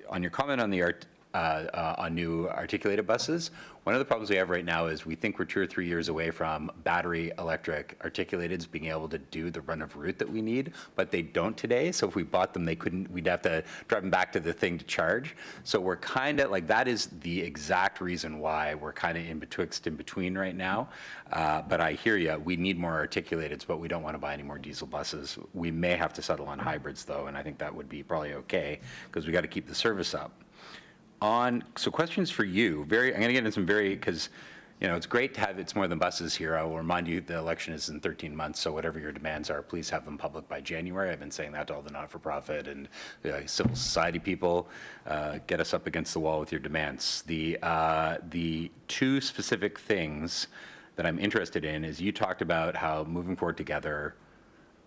[SPEAKER 1] On your comment on the on new articulated buses, one of the problems we have right now is we think we're 2 or 3 years away from battery electric articulateds being able to do the run of route that we need, but they don't today. So if we bought them, we'd have to drive them back to the thing to charge. So we're kind of like, that is the exact reason why we're kind of in between right now. But I hear you, we need more articulateds, but we don't want to buy any more diesel buses. We may have to settle on hybrids though, and I think that would be probably okay because we got to keep the service up. So questions for you. I'm going to get into some because, it's great to have It's More Than Buses here. I will remind you the election is in 13 months, so whatever your demands are, please have them public by January. I've been saying that to all the not-for-profit and civil society people. Get us up against the wall with your demands. The 2 specific things that I'm interested in is you talked about how moving forward together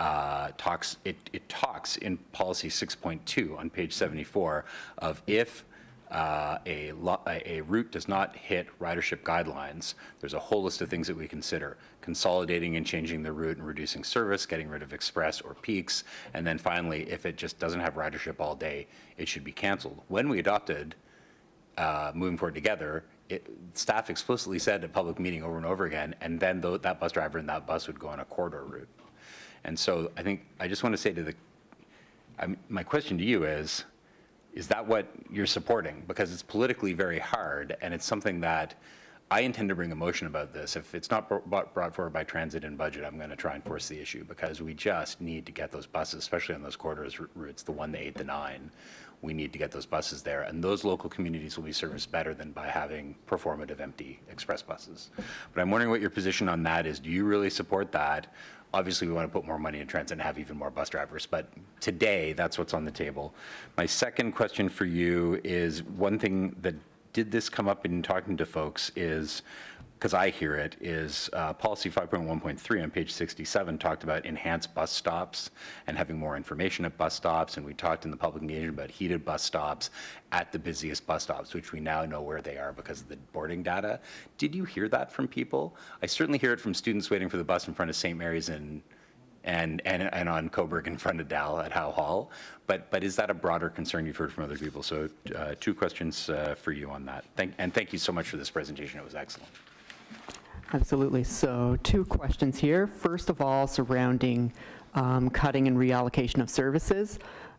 [SPEAKER 1] talks in policy 6.2 on page 74 of if a route does not hit ridership guidelines, there's a whole list of things that we consider. Consolidating and changing the route and reducing service, getting rid of express or peaks, and then finally, if it just doesn't have ridership all day, it should be canceled. When we adopted Moving Forward Together, staff explicitly said at public meeting over and over again, and then that bus driver and that bus would go on a corridor route. And so I just want to say to my question to you is that what you're supporting? Because it's politically very hard, and it's something that I intend to bring a motion about this. If it's not brought forward by transit and budget, I'm going to try and force the issue, because we just need to get those buses, especially on those corridors routes, the 1, the 8, the 9. We need to get those buses there, and those local communities will be serviced better than by having performative empty express buses. But I'm wondering what your position on that is. Do you really support that? Obviously, we want to put more money in transit and have even more bus drivers, but today, that's what's on the table. My second question for you is, one thing that did this come up in talking to folks is, because I hear it, is policy 5.1.3 on page 67 talked about enhanced bus stops and having more information at bus stops, and we talked in the public engagement about heated bus stops at the busiest bus stops, which we now know where they are because of the boarding data. Did you hear that from people? I certainly hear it from students waiting for the bus in front of St. Mary's and on Coburg in front of Dal at Howe Hall, but is that a broader concern you've heard from other people? So 2 questions for you on that. Thank you so much for this presentation. It was excellent.
[SPEAKER 6] Absolutely. So 2 questions here. First of all, surrounding cutting and reallocation of services.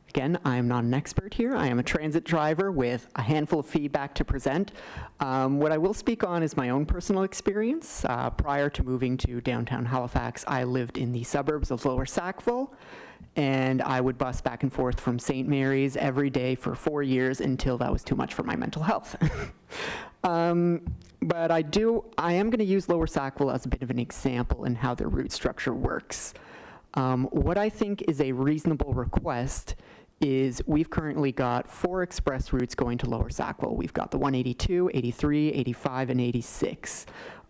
[SPEAKER 6] Again, I am not an expert here. I am a transit driver with a handful of feedback to present. What I will speak on is my own personal experience. Prior to moving to downtown Halifax, I lived in the suburbs of Lower Sackville, and I would bus back and forth from St. Mary's every day for 4 years until that was too much for my mental health. But I am going to use Lower Sackville as a bit of an example in how their route structure works. What I think is a reasonable request is we've currently got 4 express routes going to Lower Sackville. We've got the 182, 83, 85, and 86.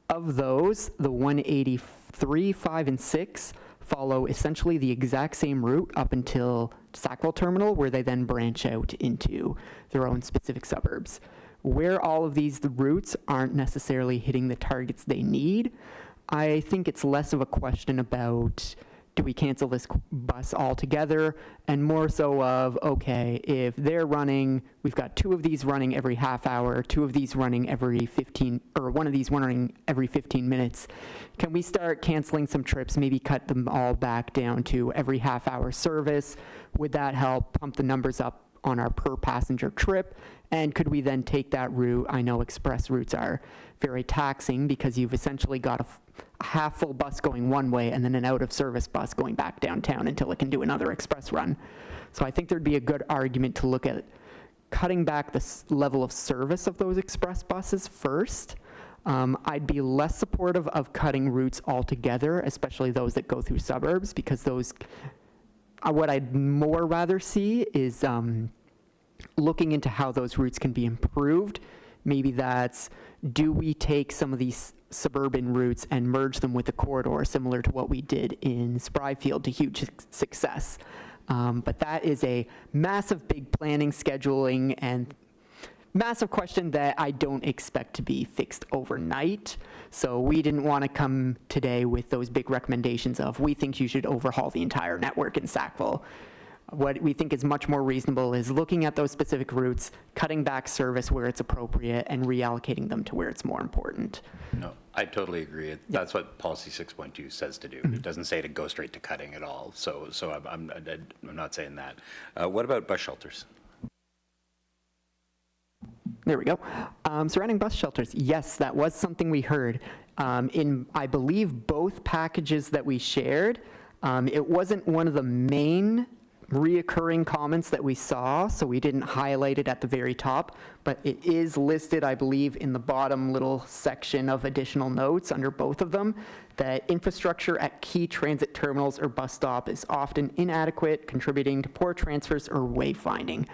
[SPEAKER 6] Of those, the 183, 5, and 6 follow essentially the exact same route up until Sackville Terminal, where they then branch out into their own specific suburbs. Where all of these routes aren't necessarily hitting the targets they need, I think it's less of a question about, do we cancel this bus altogether, and more so of, okay, if they're running, we've got 2 of these running every half hour, 2 of these running every 15, or 1 of these running every 15 minutes, can we start canceling some trips, maybe cut them all back down to every half hour service? Would that help pump the numbers up on our per passenger trip? And could we then take that route? I know express routes are very taxing because you've essentially got a half full bus going one way and then an out of service bus going back downtown until it can do another express run. So I think there'd be a good argument to look at cutting back the level of service of those express buses first. I'd be less supportive of cutting routes altogether, especially those that go through suburbs, because those, what I'd more rather see is looking into how those routes can be improved. Maybe that's, do we take some of these suburban routes and merge them with the corridor, similar to what we did in Spryfield to huge success. But that is a massive, big planning, scheduling, and massive question that I don't expect to be fixed overnight. So we didn't want to come today with those big recommendations of, we think you should overhaul the entire network in Sackville. What we think is much more reasonable is looking at those specific routes, cutting back service where it's appropriate, and reallocating them to where it's more important.
[SPEAKER 1] No, I totally agree. That's what policy 6.2 says to do. It doesn't say to go straight to cutting at all. So I'm not saying that. What about bus shelters?
[SPEAKER 6] There we go. Surrounding bus shelters, yes, that was something we heard. In, I believe, both packages that we shared, it wasn't one of the main reoccurring comments that we saw, so we didn't highlight it at the very top, but it is listed, I believe, in the bottom little section of additional notes under both of them, that infrastructure at key transit terminals or bus stop is often inadequate, contributing to poor transfers or wayfinding.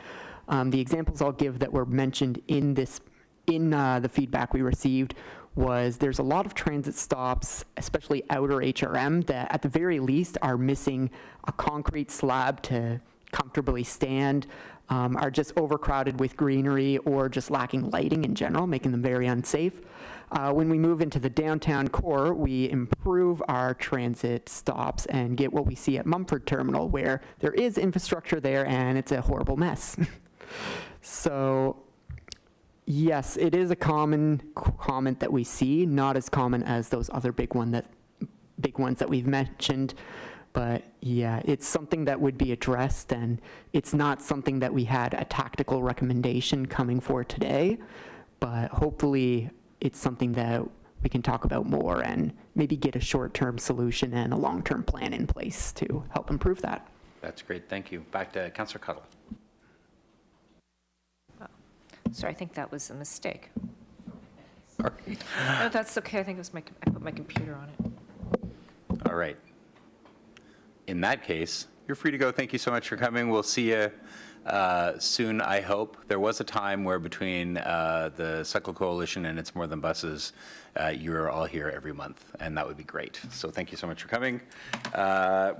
[SPEAKER 6] The examples I'll give that were mentioned in this, the feedback we received, was there's a lot of transit stops, especially outer HRM, that at the very least are missing a concrete slab to comfortably stand, are just overcrowded with greenery or just lacking lighting in general, making them very unsafe. When we move into the downtown core, we improve our transit stops and get what we see at Mumford Terminal, where there is infrastructure there and it's a horrible mess. So yes, it is a common comment that we see, not as common as those other big ones that we've mentioned. But yeah, it's something that would be addressed, and it's not something that we had a tactical recommendation coming for today, but hopefully it's something that we can talk about more and maybe get a short-term solution and a long-term plan in place to help improve that.
[SPEAKER 1] That's great, thank you. Back to Councillor Cuttle.
[SPEAKER 9] Sorry, I think that was a mistake.
[SPEAKER 1] Sorry.
[SPEAKER 9] No, that's okay. I think it was I put my computer on it.
[SPEAKER 1] All right. In that case, you're free to go. Thank you so much for coming. We'll see you soon, I hope. There was a time where between the Cycle Coalition and It's More Than Buses, you were all here every month, and that would be great. So thank you so much for coming.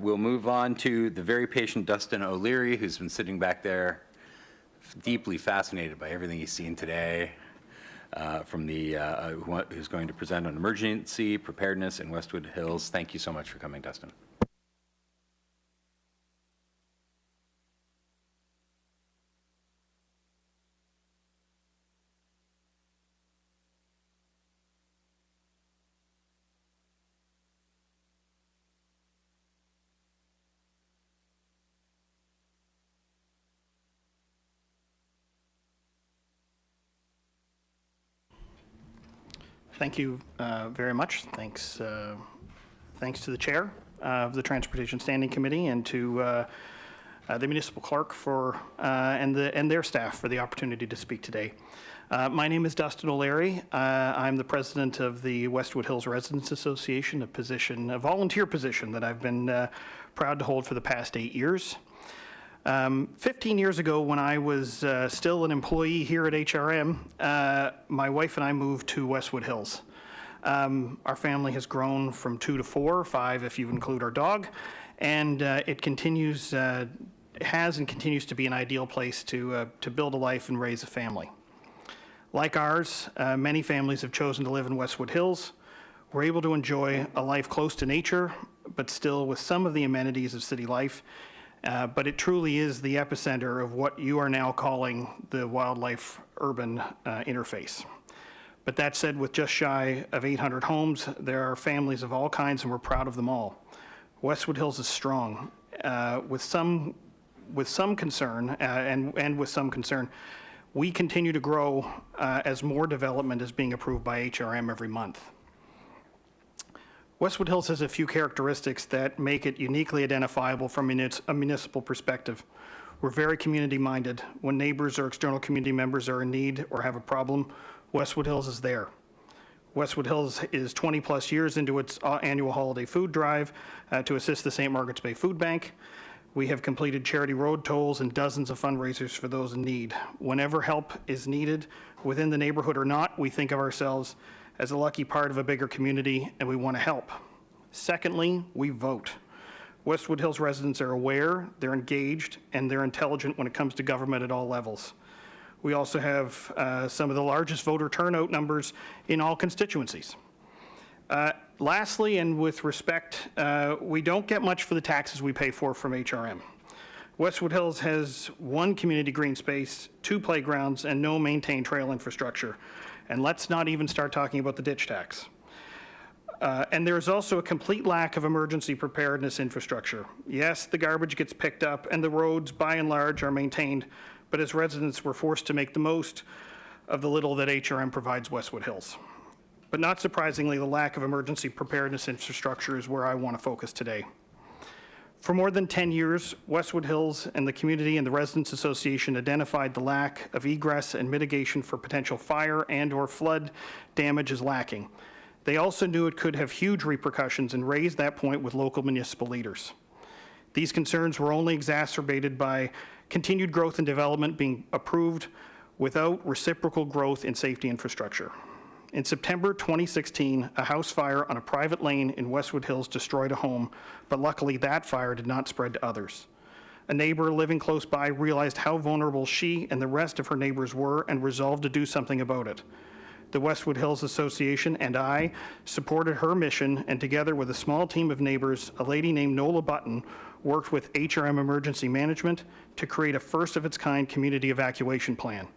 [SPEAKER 1] We'll move on to the very patient Dustin O'Leary, who's been sitting back there deeply fascinated by everything he's seen today, from the who's going to present on emergency preparedness in Westwood Hills. Thank you so much for coming, Dustin.
[SPEAKER 10] Thank you very much. Thanks to the chair of the Transportation Standing Committee and to the municipal clerk and their staff for the opportunity to speak today. My name is Dustin O'Leary. I'm the president of the Westwood Hills Residents Association, a volunteer position that I've been proud to hold for the past 8 years. 15 years ago, when I was still an employee here at HRM, my wife and I moved to Westwood Hills. Our family has grown from 2 to 4, 5 if you include our dog, and it has and continues to be an ideal place to build a life and raise a family. Like ours, many families have chosen to live in Westwood Hills. We're able to enjoy a life close to nature, but still with some of the amenities of city life. But it truly is the epicenter of what you are now calling the wildlife-urban interface. But that said, with just shy of 800 homes, there are families of all kinds, and we're proud of them all. Westwood Hills is strong. With some concern, and with some concern, we continue to grow as more development is being approved by HRM every month. Westwood Hills has a few characteristics that make it uniquely identifiable from a municipal perspective. We're very community-minded. When neighbors or external community members are in need or have a problem, Westwood Hills is there. Westwood Hills is 20-plus years into its annual holiday food drive to assist the St. Margaret's Bay Food Bank. We have completed charity road tolls and dozens of fundraisers for those in need. Whenever help is needed, within the neighborhood or not, we think of ourselves as a lucky part of a bigger community, and we want to help. Secondly, we vote. Westwood Hills residents are aware, they're engaged, and they're intelligent when it comes to government at all levels. We also have some of the largest voter turnout numbers in all constituencies. Lastly, and with respect, we don't get much for the taxes we pay for from HRM. Westwood Hills has 1 community green space, 2 playgrounds, and no maintained trail infrastructure. And let's not even start talking about the ditch tax. And there is also a complete lack of emergency preparedness infrastructure. Yes, the garbage gets picked up and the roads, by and large, are maintained, but as residents, we're forced to make the most of the little that HRM provides Westwood Hills. But not surprisingly, the lack of emergency preparedness infrastructure is where I want to focus today. For more than 10 years, Westwood Hills and the community and the Residents Association identified the lack of egress and mitigation for potential fire and/or flood damage as lacking. They also knew it could have huge repercussions and raised that point with local municipal leaders. These concerns were only exacerbated by continued growth and development being approved without reciprocal growth in safety infrastructure. In September 2016, a house fire on a private lane in Westwood Hills destroyed a home, but luckily that fire did not spread to others. A neighbor living close by realized how vulnerable she and the rest of her neighbors were and resolved to do something about it. The Westwood Hills Association and I supported her mission, and together with a small team of neighbors, a lady named Nola Button worked with HRM Emergency Management to create a first-of-its-kind community evacuation plan.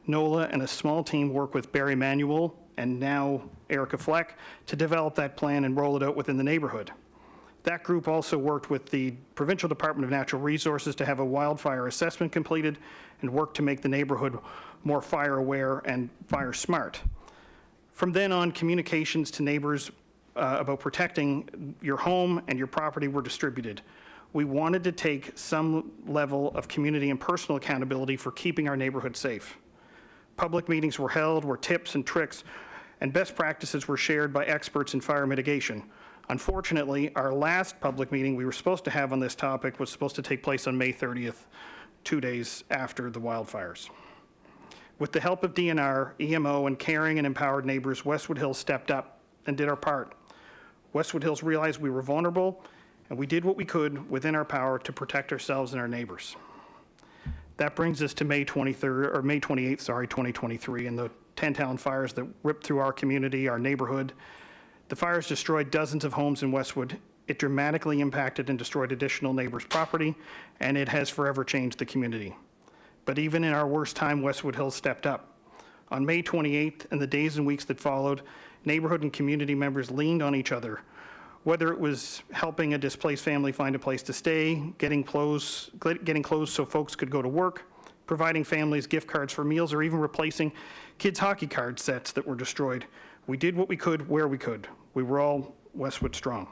[SPEAKER 10] Nola and a small team worked with Barry Manuel and now Erica Fleck to develop that plan and roll it out within the neighborhood. That group also worked with the Provincial Department of Natural Resources to have a wildfire assessment completed and work to make the neighborhood more fire aware and fire smart. From then on, communications to neighbors about protecting your home and your property were distributed. We wanted to take some level of community and personal accountability for keeping our neighborhood safe. Public meetings were held where tips and tricks and best practices were shared by experts in fire mitigation. Unfortunately, our last public meeting we were supposed to have on this topic was supposed to take place on May 30th, 2 days after the wildfires. With the help of DNR, EMO, and caring and empowered neighbors, Westwood Hills stepped up and did our part. Westwood Hills realized we were vulnerable, and we did what we could within our power to protect ourselves and our neighbors. That brings us to May 28th, 2023, and the Tantallon fires that ripped through our community, our neighborhood. The fires destroyed dozens of homes in Westwood. It dramatically impacted and destroyed additional neighbors' property, and it has forever changed the community. But even in our worst time, Westwood Hills stepped up. On May 28th and the days and weeks that followed, neighborhood and community members leaned on each other. Whether it was helping a displaced family find a place to stay, getting clothes so folks could go to work, providing families gift cards for meals, or even replacing kids' hockey card sets that were destroyed. We did what we could, where we could. We were all Westwood strong.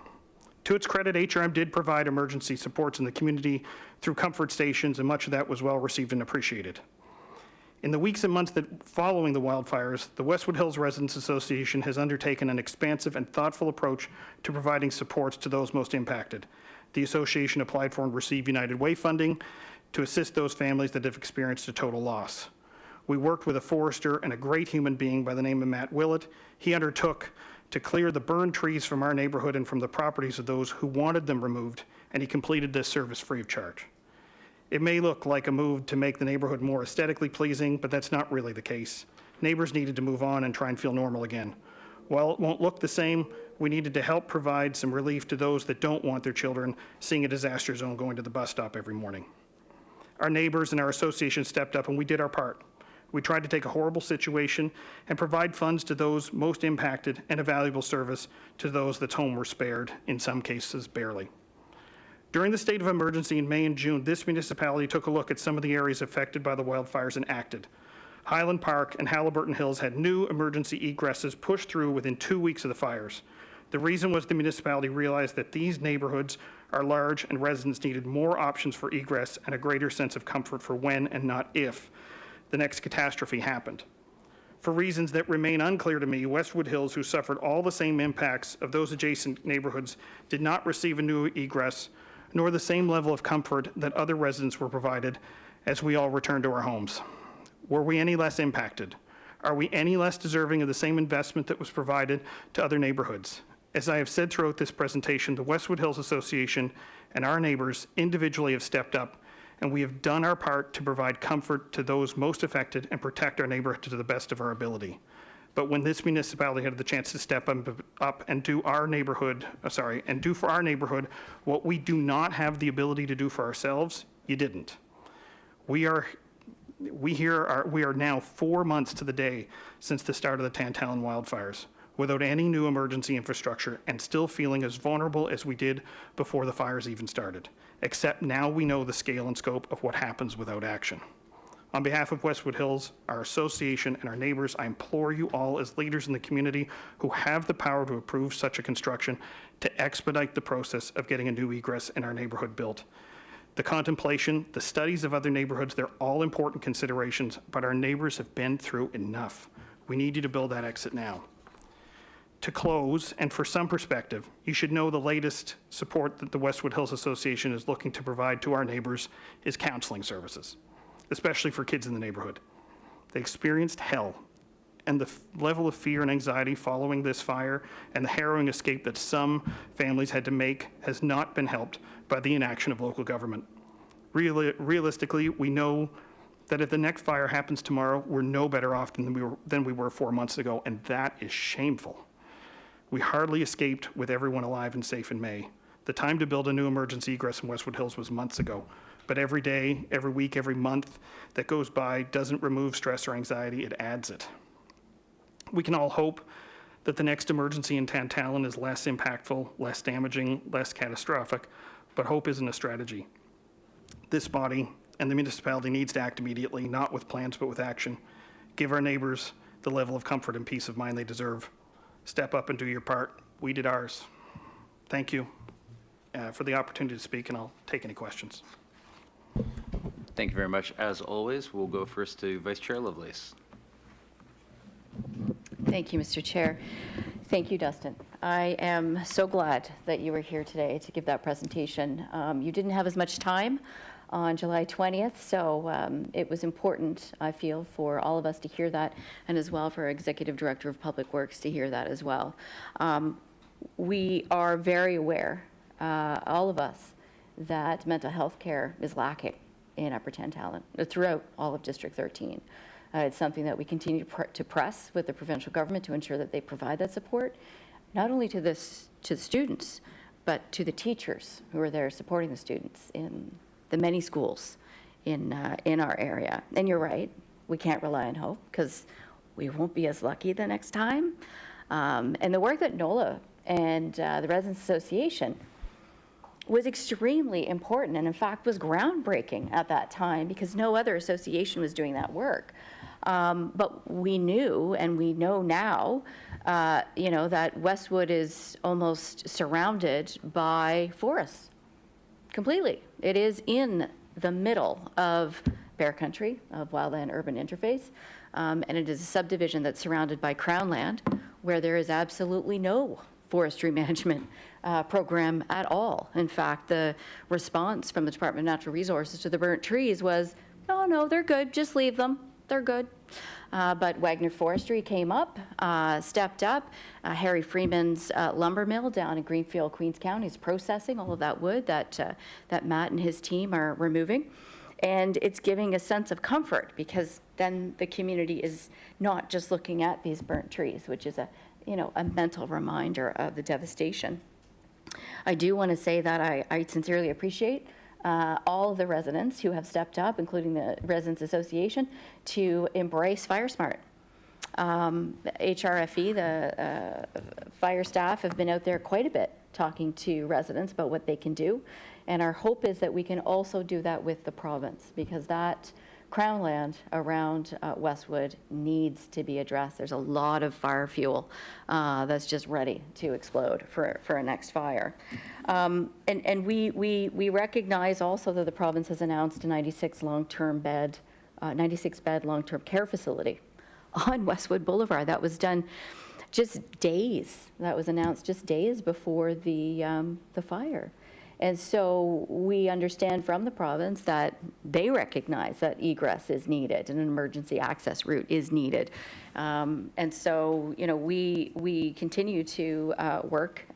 [SPEAKER 10] To its credit, HRM did provide emergency supports in the community through comfort stations, and much of that was well received and appreciated. In the weeks and months following the wildfires, the Westwood Hills Residents Association has undertaken an expansive and thoughtful approach to providing supports to those most impacted. The association applied for and received United Way funding to assist those families that have experienced a total loss. We worked with a forester and a great human being by the name of Matt Willett. He undertook to clear the burned trees from our neighborhood and from the properties of those who wanted them removed, and he completed this service free of charge. It may look like a move to make the neighborhood more aesthetically pleasing, but that's not really the case. Neighbors needed to move on and try and feel normal again. While it won't look the same, we needed to help provide some relief to those that don't want their children seeing a disaster zone going to the bus stop every morning. Our neighbors and our association stepped up, and we did our part. We tried to take a horrible situation and provide funds to those most impacted and a valuable service to those that's home were spared, in some cases barely. During the state of emergency in May and June, this municipality took a look at some of the areas affected by the wildfires and acted. Highland Park and Halliburton Hills had new emergency egresses pushed through within 2 weeks of the fires. The reason was the municipality realized that these neighborhoods are large and residents needed more options for egress and a greater sense of comfort for when and not if the next catastrophe happened. For reasons that remain unclear to me, Westwood Hills, who suffered all the same impacts of those adjacent neighborhoods, did not receive a new egress, nor the same level of comfort that other residents were provided as we all returned to our homes. Were we any less impacted? Are we any less deserving of the same investment that was provided to other neighborhoods? As I have said throughout this presentation, the Westwood Hills Association and our neighbors individually have stepped up, and we have done our part to provide comfort to those most affected and protect our neighborhood to the best of our ability. But when this municipality had the chance to step up and do for our neighborhood what we do not have the ability to do for ourselves, you didn't. We are now 4 months to the day since the start of the Tantallon wildfires, without any new emergency infrastructure and still feeling as vulnerable as we did before the fires even started. Except now we know the scale and scope of what happens without action. On behalf of Westwood Hills, our association, and our neighbors, I implore you all as leaders in the community who have the power to approve such a construction to expedite the process of getting a new egress in our neighborhood built. The contemplation, the studies of other neighborhoods, they're all important considerations, but our neighbors have been through enough. We need you to build that exit now. To close, and for some perspective, you should know the latest support that the Westwood Hills Association is looking to provide to our neighbors is counseling services, especially for kids in the neighborhood. They experienced hell, and the level of fear and anxiety following this fire and the harrowing escape that some families had to make has not been helped by the inaction of local government. Realistically, we know that if the next fire happens tomorrow, we're no better off than we were 4 months ago, and that is shameful. We hardly escaped with everyone alive and safe in May. The time to build a new emergency egress in Westwood Hills was months ago, but every day, every week, every month that goes by doesn't remove stress or anxiety, it adds it. We can all hope that the next emergency in Tantallon is less impactful, less damaging, less catastrophic, but hope isn't a strategy. This body and the municipality needs to act immediately, not with plans, but with action. Give our neighbors the level of comfort and peace of mind they deserve. Step up and do your part. We did ours. Thank you for the opportunity to speak, and I'll take any questions.
[SPEAKER 1] Thank you very much. As always, we'll go first to Vice Chair Lovelace.
[SPEAKER 8] Thank you, Mr. Chair. Thank you, Dustin. I am so glad that you were here today to give that presentation. You didn't have as much time on July 20th, so it was important, I feel, for all of us to hear that, and as well for our Executive Director of Public Works to hear that as well. We are very aware, all of us, that mental health care is lacking in Upper Tantallon, throughout all of District 13. It's something that we continue to press with the provincial government to ensure that they provide that support, not only to the students, but to the teachers who are there supporting the students in the many schools in our area. And you're right, we can't rely on hope, because we won't be as lucky the next time. And the work that NOLA and the Residents Association was extremely important, and in fact was groundbreaking at that time, because no other association was doing that work. But we knew, and we know now, that Westwood is almost surrounded by forests, completely. It is in the middle of Bear Country, of wildland-urban interface, and it is a subdivision that's surrounded by Crown land, where there is absolutely no forestry management program at all. In fact, the response from the Department of Natural Resources to the burnt trees was, no, they're good, just leave them, they're good. But Wagner Forestry came up, stepped up. Harry Freeman's lumber mill down in Greenfield, Queens County is processing all of that wood that Matt and his team are removing. And it's giving a sense of comfort, because then the community is not just looking at these burnt trees, which is a mental reminder of the devastation. I do want to say that I sincerely appreciate all of the residents who have stepped up, including the Residents Association, to embrace FireSmart. HRFE, the fire staff, have been out there quite a bit talking to residents about what they can do. And our hope is that we can also do that with the province, because that Crown land around Westwood needs to be addressed. There's a lot of fire fuel that's just ready to explode for a next fire. And we recognize also that the province has announced a 96 bed long-term care facility on Westwood Boulevard. That was done that was announced just days before the fire. And so we understand from the province that they recognize that egress is needed and an emergency access route is needed. And so, we continue to work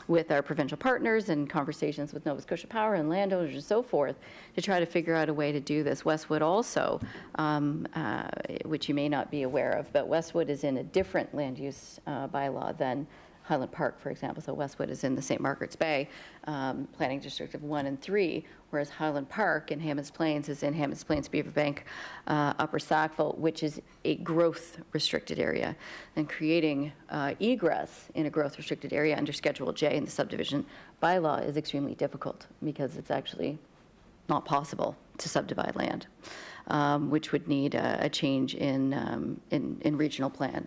[SPEAKER 8] with our provincial partners and conversations with Nova Scotia Power and landowners and so forth to try to figure out a way to do this. Westwood also, which you may not be aware of, but Westwood is in a different land use bylaw than Highland Park, for example. So Westwood is in the St. Margaret's Bay planning district of 1 and 3, whereas Highland Park in Hammonds Plains is in Hammonds Plains, Beaverbank, Upper Sackville, which is a growth restricted area. And creating egress in a growth restricted area under Schedule J in the subdivision bylaw is extremely difficult, because it's actually not possible to subdivide land, which would need a change in regional plan.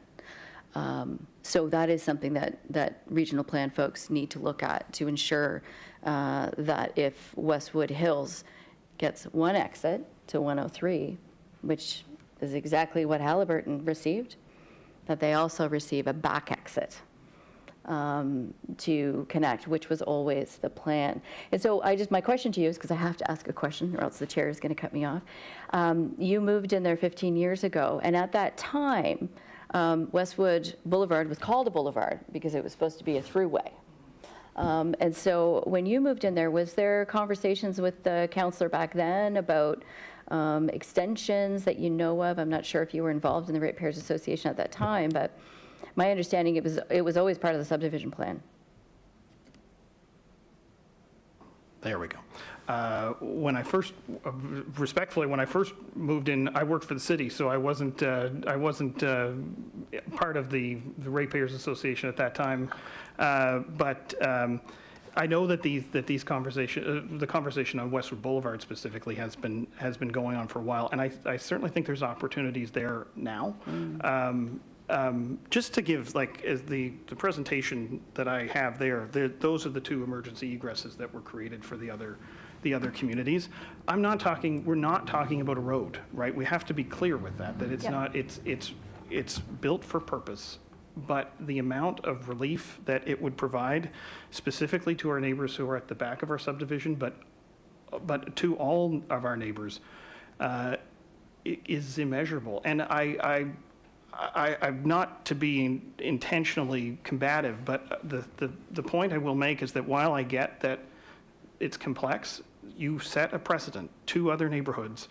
[SPEAKER 8] So that is something that regional plan folks need to look at to ensure that if Westwood Hills gets one exit to 103, which is exactly what Halliburton received, that they also receive a back exit to connect, which was always the plan. And so my question to you is, because I have to ask a question or else the chair is going to cut me off. You moved in there 15 years ago, and at that time, Westwood Boulevard was called a boulevard because it was supposed to be a throughway. And so when you moved in there, was there conversations with the councillor back then about extensions that you know of? I'm not sure if you were involved in the Ratepayers Association at that time, but my understanding, it was always part of the subdivision plan.
[SPEAKER 10] There we go. When I first, respectfully, when I first moved in, I worked for the city, so I wasn't part of the Ratepayers Association at that time. But I know that the conversation on Westwood Boulevard specifically has been going on for a while, and I certainly think there's opportunities there now. Just to give, like, as the presentation that I have there, those are the two emergency egresses that were created for the other communities. We're not talking about a road, right? We have to be clear with that it's not, it's built for purpose, but the amount of relief that it would provide specifically to our neighbors who are at the back of our subdivision, but to all of our neighbors, is immeasurable. And I'm not to be intentionally combative, but the point I will make is that while I get that it's complex, you set a precedent. 2 other neighborhoods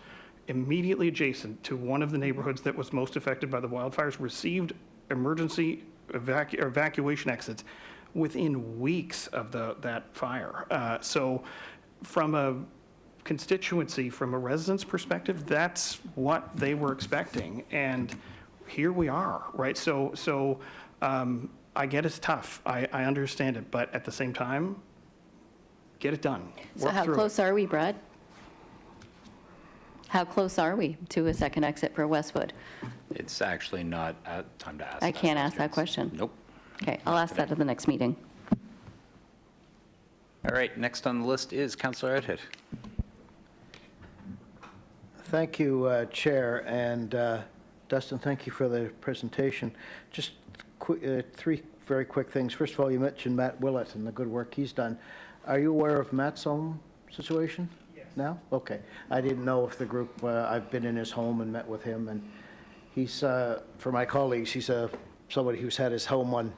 [SPEAKER 10] immediately adjacent to one of the neighborhoods that was most affected by the wildfires received emergency evacuation exits within weeks of that fire. So from a constituency, from a resident's perspective, that's what they were expecting. And here we are, right? So I get it's tough. I understand it. But at the same time, get it done.
[SPEAKER 8] So how close are we, Brad? How close are we to a second exit for Westwood?
[SPEAKER 1] It's actually not time to ask.
[SPEAKER 8] I can't ask that question.
[SPEAKER 1] Nope.
[SPEAKER 8] Okay, I'll ask that at the next meeting.
[SPEAKER 1] All right, next on the list is Councillor Outhead.
[SPEAKER 3] Thank you, Chair, and Dustin, thank you for the presentation. Just 3 very quick things. First of all, you mentioned Matt Willett and the good work he's done. Are you aware of Matt's home situation? Yes. Now? Okay. I didn't know if the group, I've been in his home and met with him, and he's, for my colleagues, he's somebody who's had his home on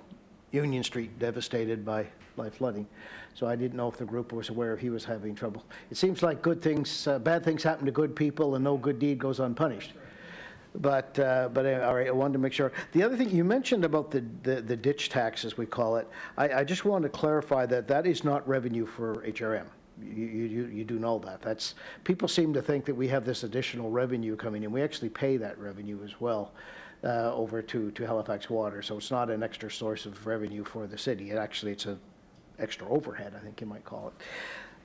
[SPEAKER 3] Union Street devastated by flooding. So I didn't know if the group was aware he was having trouble. It seems like bad things happen to good people and no good deed goes unpunished. But all right, I wanted to make sure. The other thing you mentioned about the ditch tax, as we call it, I just wanted to clarify that is not revenue for HRM. You do know that. People seem to think that we have this additional revenue coming in. We actually pay that revenue as well over to Halifax Water. So it's not an extra source of revenue for the city. It's an extra overhead, I think you might call it.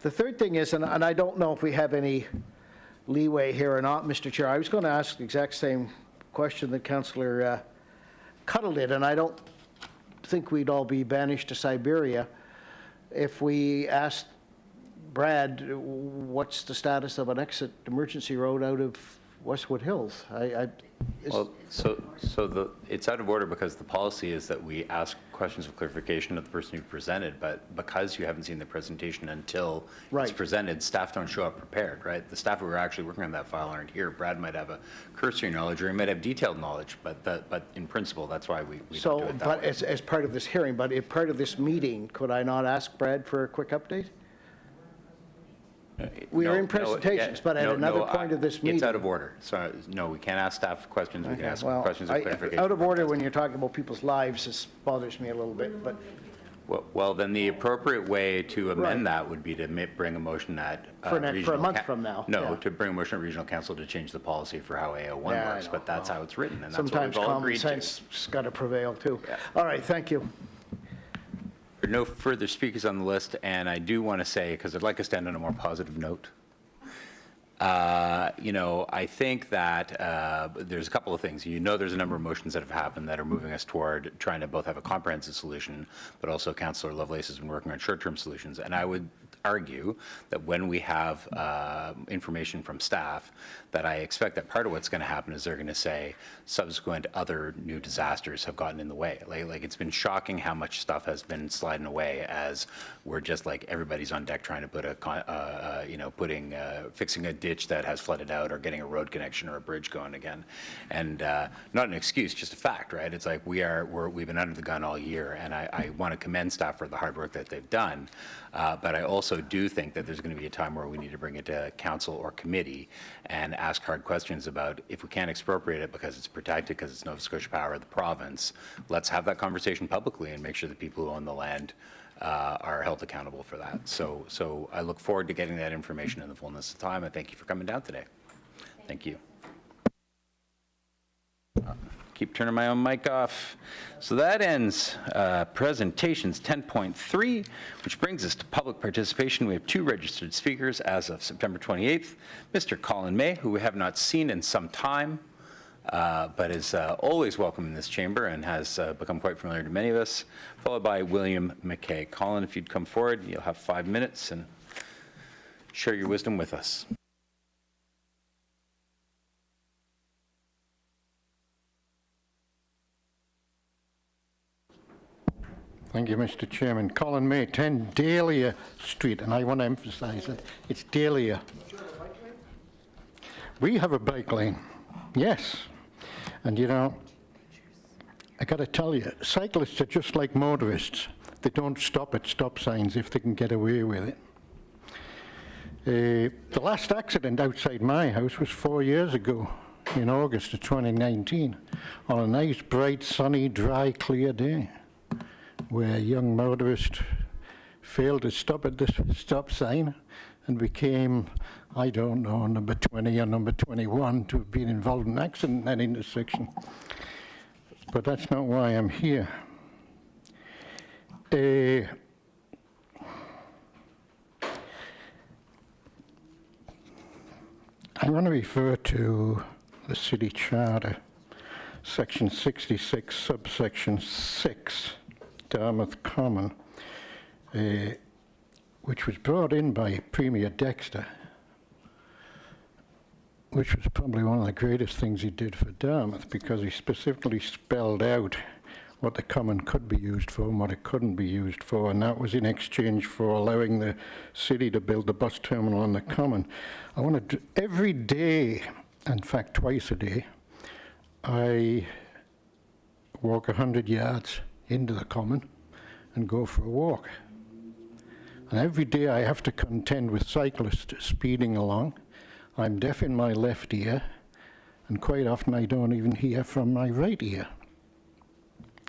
[SPEAKER 3] The third thing is, and I don't know if we have any leeway here or not, Mr. Chair. I was going to ask the exact same question that Councillor Cuddle did, and I don't think we'd all be banished to Siberia if we asked Brad what's the status of an exit emergency road out of Westwood Hills.
[SPEAKER 1] Well, it's out of order because the policy is that we ask questions of clarification of the person who presented, but because you haven't seen the presentation until it's presented, staff don't show up prepared, right? The staff who are actually working on that file aren't here. Brad might have a cursory knowledge or he might have detailed knowledge, but in principle, that's why we don't do it that way.
[SPEAKER 3] As part of this hearing, but as part of this meeting, could I not ask Brad for a quick update? We are in presentations, but at another point of this meeting.
[SPEAKER 1] It's out of order. So, no, we can't ask staff questions. We can ask questions of clarification.
[SPEAKER 3] Out of order when you're talking about people's lives, this bothers me a little bit, but.
[SPEAKER 1] Well, then the appropriate way to amend that would be to bring a motion at
[SPEAKER 3] For a month from now.
[SPEAKER 1] No,
[SPEAKER 3] yeah.
[SPEAKER 1] to bring a motion at regional council to change the policy for how AO1 works, but that's how it's written, and that's what
[SPEAKER 3] Sometimes
[SPEAKER 1] we've all
[SPEAKER 3] common
[SPEAKER 1] agreed to.
[SPEAKER 3] sense has got to prevail, too.
[SPEAKER 1] Yeah.
[SPEAKER 3] All right, thank you.
[SPEAKER 1] There are no further speakers on the list, and I do want to say, because I'd like us to end on a more positive note, I think that there's a couple of things. There's a number of motions that have happened that are moving us toward trying to both have a comprehensive solution, but also Councillor Lovelace has been working on short-term solutions. And I argue that when we have information from staff, that I expect that part of what's going to happen is they're going to say subsequent other new disasters have gotten in the way. Like it's been shocking how much stuff has been sliding away as we're just like everybody's on deck trying to put fixing a ditch that has flooded out or getting a road connection or a bridge going again. And not an excuse, just a fact, right? It's like we've been under the gun all year, and I want to commend staff for the hard work that they've done. But I also do think that there's going to be a time where we need to bring it to council or committee and ask hard questions about if we can't expropriate it because it's protected, because it's Nova Scotia Power of the province. Let's have that conversation publicly and make sure the people who own the land are held accountable for that. So I look forward to getting that information in the fullness of time, and thank you for coming down today. Thank you. Keep turning my own mic off. So that ends presentations 10.3, which brings us to public participation. We have 2 registered speakers as of September 28th. Mr. Colin May, who we have not seen in some time, but is always welcome in this chamber and has become quite familiar to many of us, followed by William McKay. Colin, if you'd come forward, you'll have 5 minutes and share your wisdom with us.
[SPEAKER 11] Thank you, Mr. Chairman. Colin May, 10 Dahlia Street, and I want to emphasise that it's Dahlia. We have a bike lane, yes. And you know, I got to tell you, cyclists are just like motorists. They don't stop at stop signs if they can get away with it. The last accident outside my house was 4 years ago, in August of 2019, on a nice, bright, sunny, dry, clear day, where a young motorist failed to stop at the stop sign and became, I don't know, number 20 or number 21 to have been involved in an accident in that intersection. But that's not why I'm here. I want to refer to the City Charter, Section 66, subsection 6, Dartmouth Common, which was brought in by Premier Dexter, which was probably one of the greatest things he did for Dartmouth, because he specifically spelled out what the common could be used for and what it couldn't be used for, and that was in exchange for allowing the city to build the bus terminal on the common. I want to, every day, in fact twice a day, I walk 100 yards into the common and go for a walk. And every day I have to contend with cyclists speeding along. I'm deaf in my left ear, and quite often I don't even hear from my right ear.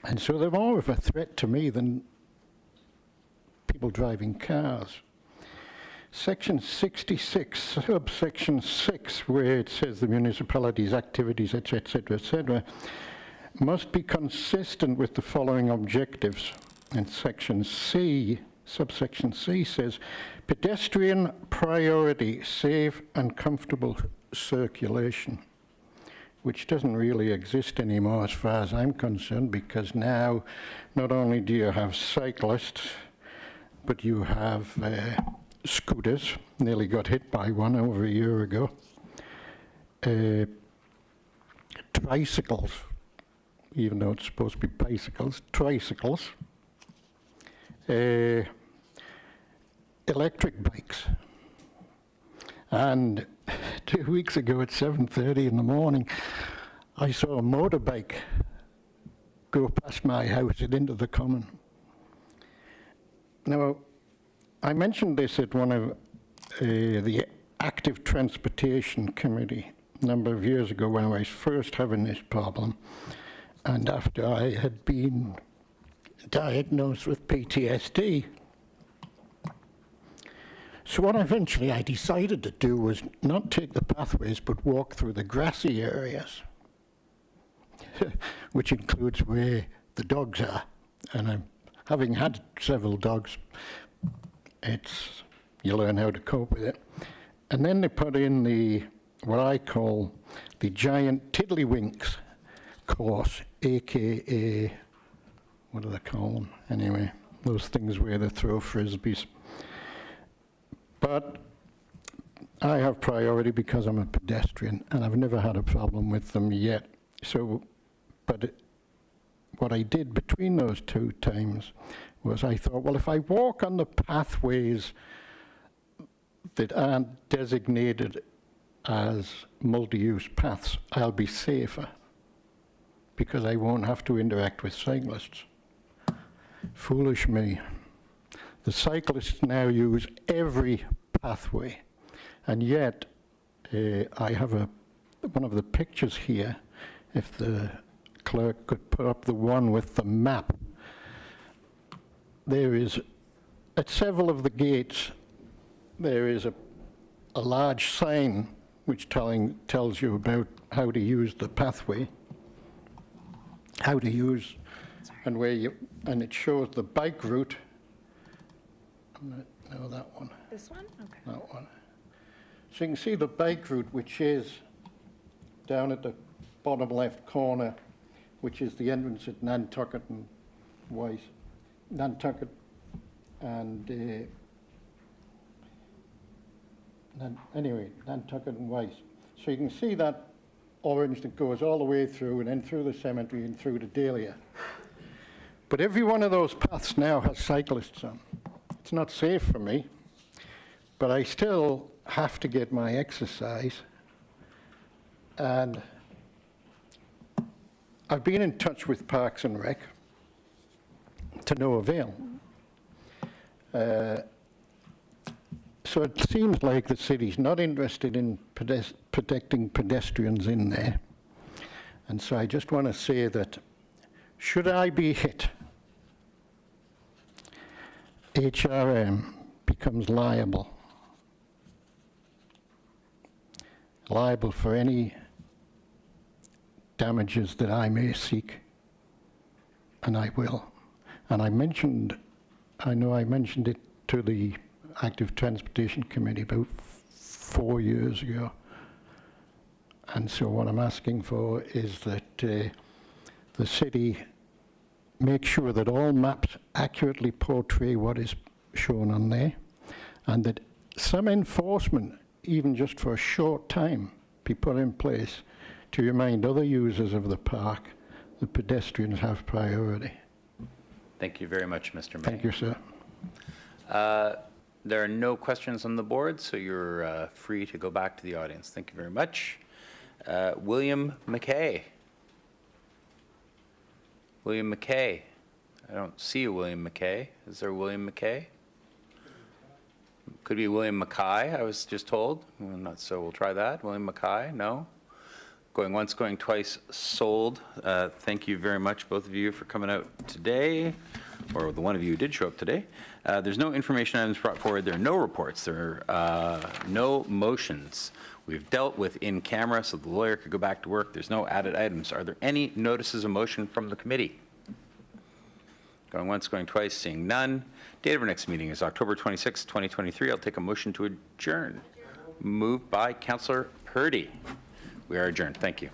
[SPEAKER 11] And so they're more of a threat to me than people driving cars. Section 66, subsection 6, where it says the municipality's activities, etc., must be consistent with the following objectives. And section C, subsection C says, pedestrian priority, safe and comfortable circulation, which doesn't really exist anymore as far as I'm concerned, because now not only do you have cyclists, but you have scooters. Nearly got hit by one over a year ago. Tricycles, even though it's supposed to be bicycles, tricycles. Electric bikes. And 2 weeks ago at 7:30 in the morning, I saw a motorbike go past my house and into the common. Now, I mentioned this at one of the Active Transportation Committee a number of years ago when I was first having this problem, and after I had been diagnosed with PTSD. So what eventually I decided to do was not take the pathways, but walk through the grassy areas, which includes where the dogs are. And I'm, having had several dogs, you learn how to cope with it. And then they put in what I call the giant tiddlywinks course, AKA, what do they call them? Anyway, those things where they throw frisbees. But I have priority because I'm a pedestrian, and I've never had a problem with them yet. So, what I did between those two times was I thought, well, if I walk on the pathways that aren't designated as multi-use paths, I'll be safer because I won't have to interact with cyclists. Foolish me. The cyclists now use every pathway, and yet I have one of the pictures here, if the clerk could put up the one with the map. There is, at several of the gates, there is a large sign which tells you about how to use the pathway, how to use, and and it shows the bike route. No, that one.
[SPEAKER 2] This one? Okay.
[SPEAKER 11] That one. So you can see the bike route, which is down at the bottom left corner, which is the entrance at Nantucket and Weiss. Nantucket and, Nantucket and Weiss. So you can see that orange that goes all the way through and then through the cemetery and through to Dahlia. But every one of those paths now has cyclists on. It's not safe for me, but I still have to get my exercise. And I've been in touch with Parks and Rec to no avail. So it seems like the city's not interested in protecting pedestrians in there. And so I just want to say that should I be hit, HRM becomes liable for any damages that I may seek, and I will. And I know I mentioned it to the Active Transportation Committee about 4 years ago. And so what I'm asking for is that the city make sure that all maps accurately portray what is shown on there, and that some enforcement, even just for a short time, be put in place to remind other users of the park that pedestrians have priority.
[SPEAKER 1] Thank you very much, Mr. May.
[SPEAKER 11] Thank you, sir.
[SPEAKER 1] There are no questions on the board, so you're free to go back to the audience. Thank you very much. William McKay. William McKay. I don't see a William McKay. Is there a William McKay? Could be William Mackay, I was just told. Not so, we'll try that. William Mackay, no. Going once, going twice, sold. Thank you very much, both of you, for coming out today, or the one of you who did show up today. There's no information items brought forward. There are no reports. There are no motions. We've dealt with in camera, so the lawyer could go back to work. There's no added items. Are there any notices of motion from the committee? Going once, going twice, seeing none. Date of our next meeting is October 26, 2023. I'll take a motion to adjourn. Moved by Councillor Purdy. We are adjourned. Thank you.